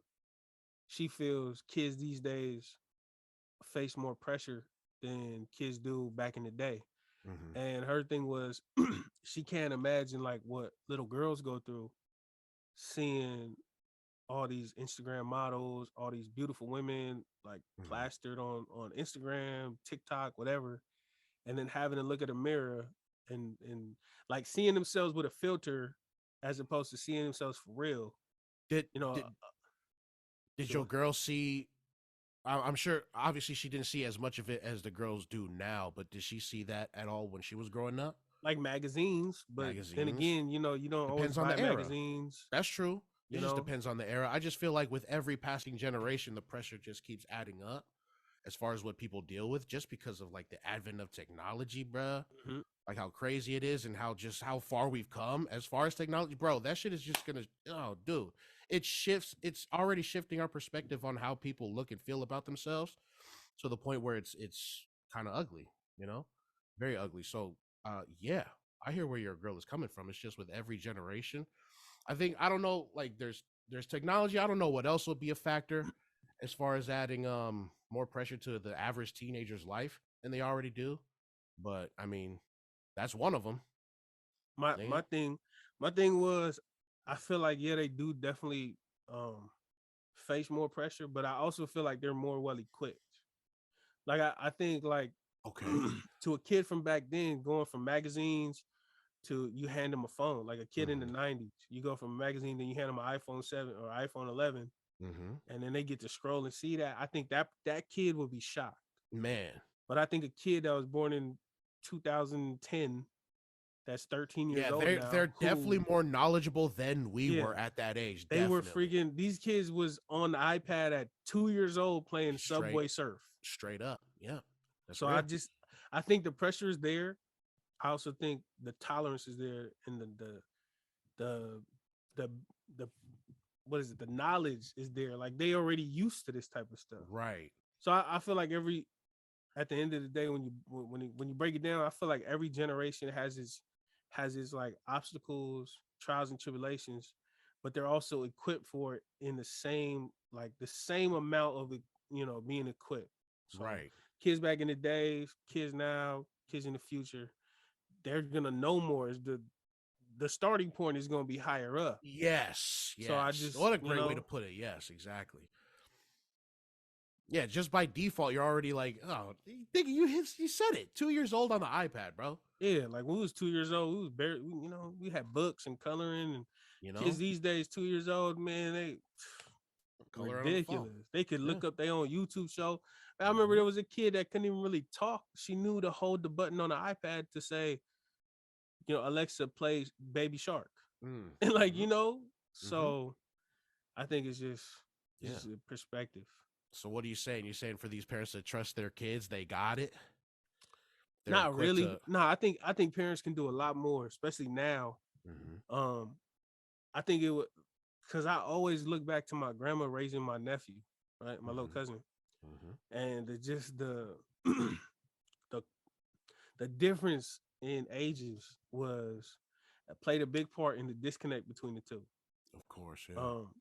she feels kids these days face more pressure than kids do back in the day. Mm-hmm. And her thing was she can't imagine like what little girls go through seeing all these Instagram models, all these beautiful women like Mm-hmm. plastered on Instagram, TikTok, whatever, and then having to look at a mirror and like seeing themselves with a filter as opposed to seeing themselves for real. Did You know, did did go your ahead. girl see I'm sure, obviously, she didn't see as much of it as the girls do now, but did she see that at all when she was growing up? Like magazines, but then Magazines? again, you don't always Depends on buy the era. magazines. That's true. It You just know, depends on the era. I just feel like with every passing generation, the pressure just keeps adding up as far as what people deal with, just because of like the advent of technology, bruh. Mhm. Like how crazy it is and how far we've come as far as technology, bro. That shit is just gonna, oh, dude, it shifts. It's already shifting our perspective on how people look and feel about themselves to the point where it's kind of ugly, you know, very ugly. So, yeah, I hear where your girl is coming from. It's just with every generation. I don't know, like there's technology. I don't know what else would be a factor as far as adding more pressure to the average teenager's life than they already do. But I mean, that's one of them. my Ain't my it? thing, my thing was, I feel like yeah, they do definitely um face more pressure, but I also feel like they're more well equipped. Like I think like Okay. to a kid from back then, going from magazines to you hand them a phone, like a kid in the Mm-hmm. 90s, you go from a magazine, then you hand them an iPhone 7 or iPhone 11, Mm-hmm. and then they get to scroll and see that. I think that kid will be shocked. Man. But I think a kid that was born in 2010, that's 13 years Yeah, old they're now, definitely who, more knowledgeable than we yeah, were at that age. they were Definitely. freaking, these kids was on the iPad at 2 years old playing Straight Subway Surf. straight up. Yeah. That's So real. I think the pressure is there. I also think the tolerance is there, and the the the what is it? The knowledge is there. Like they already used to this type of stuff. Right. So I feel like every at the end of the day, when you break it down, I feel like every generation has its like obstacles, trials and tribulations, but they're also equipped for it in the same amount of it, being equipped. So Right. kids back in the days, kids now, kids in the future, they're gonna know more. Is the starting point is gonna be higher up. Yes. So I Yes. just, What a great way to put it. Yes, exactly. Yeah, just by default, you're already like, oh, think you said it. 2 years old on the iPad, bro. yeah, like when we was 2 years old, we was barely, we had books and coloring, and You kids know, these days, 2 years old, man, they color on the phone. ridiculous. They could Yeah. look up their own YouTube show. I remember Hmm. there was a kid that couldn't even really talk. She knew to hold the button on the iPad to say, Alexa, play Baby Shark. And like, Mm-hmm. Mm-hmm. so I think it's Yeah. just a perspective. So what are you saying? You're saying for these parents to trust their kids, they got it. They're Not equipped really. to. No, I think parents can do a lot more, especially now. Hmm. Um, I think it would, because I always look back to my grandma raising my nephew, right, my little Hmm. cousin, Hmm. and just the the difference in ages was played a big part in the disconnect between the two. Of course, yeah. Um,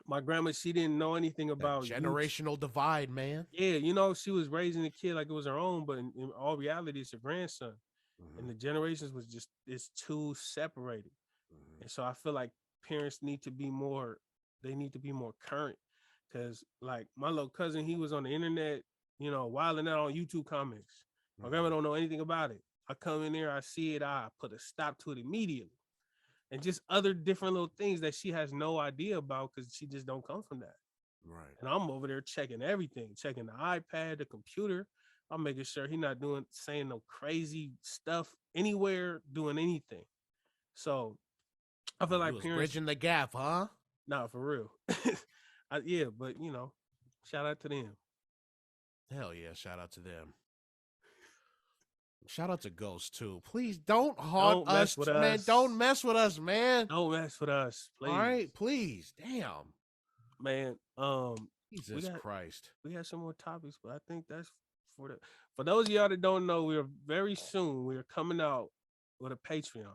my grandma, she didn't know anything That about youth. generational divide, man. Yeah, she was raising a kid like it was her own, but in all reality, it's her grandson. Hmm. And the generations was just it's too separated. Hmm. And so I feel like parents need to be more, they need to be more current. Cause like my little cousin, he was on the internet, wilding out on YouTube comments. My grandma Hmm. don't know anything about it. I come in there, I see it, I put a stop to it immediately. And just other different little things that she has no idea about because she just don't come from that. Right. And I'm over there checking everything, checking the iPad, the computer. I'm making sure he's not saying no crazy stuff anywhere, doing anything. So I Oh, feel you like was parents, bridging the gap, huh? nah, for real. Yeah, but shout out to them. Hell yeah! Shout out to them. Shout out to Ghost too. Please don't haunt Don't mess us, with man. Don't us. mess with us, man. Don't mess with us, All please, right, please. Damn. man. We Jesus got Christ. we got some more topics, but I think that's for those of y'all that don't know. We are coming out with a Patreon.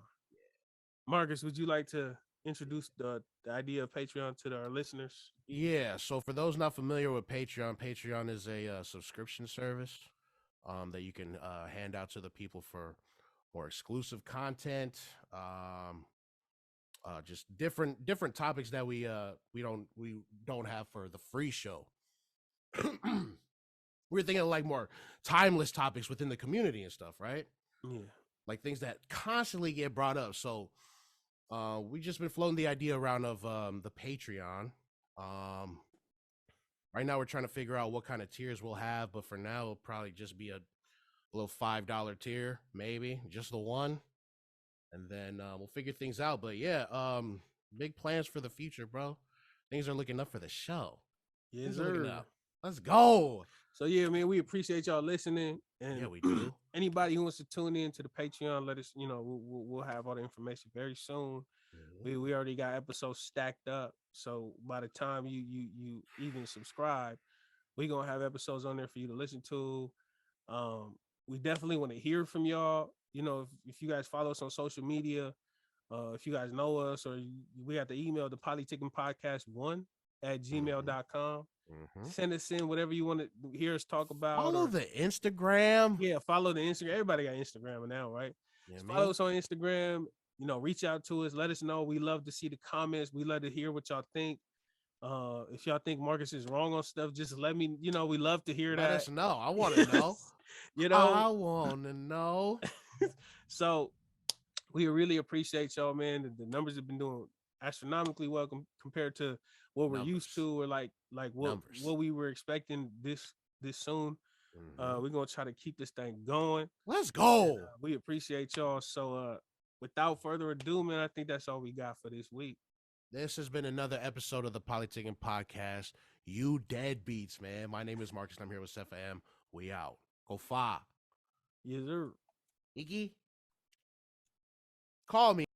Marcus, would you like to introduce the idea of Patreon to our listeners? Yeah. So for those not familiar with Patreon, Patreon is a subscription service that you can hand out to the people for more exclusive content. Just different topics that we don't have for the free show. We're thinking of like more timeless topics within the community and stuff, right? Yeah. Like things that constantly get brought up. So we just been floating the idea around of the Patreon. Um Right now, we're trying to figure out what kind of tiers we'll have, but for now, it'll probably just be a little $5 tier, maybe just the one, and then we'll figure things out. But yeah, big plans for the future, bro. Things are looking up for the show. Yes, Things are looking sir. up. Let's go. So yeah, man, we appreciate y'all listening, and Yeah, we do. anybody who wants to tune in to the Patreon, let us. We'll have all the information very soon. We already got episodes stacked up, so by the time you even subscribe, we gonna have episodes on there for you to listen to. We definitely want to hear from y'all. If you guys follow us on social media, if you guys know us, or we got the email, the Polytickin Podcast 1@gmail.com. Send us in whatever you want to hear us talk about. Follow the Instagram. Yeah, follow the Instagram. Everybody got Instagram now, right? Follow us on Instagram. Reach out to us. Let us know. We love to see the comments. We love to hear what y'all think. If y'all think Marcus is wrong on stuff, just let me. We love to hear that. Let us know. I want to know. I want to know. So we really appreciate y'all, man. The numbers have been doing astronomically well compared to what we're used to, or like what we were expecting this soon. We're gonna try to keep this thing going. Let's go. And, we appreciate y'all. So without further ado, man, I think that's all we got for this week. This has been another episode of the Polytickin Podcast. You deadbeats, man. My name is Marcus, and I'm here with Sefa M. We out. Go far. Yes, sir. Iggy, call me.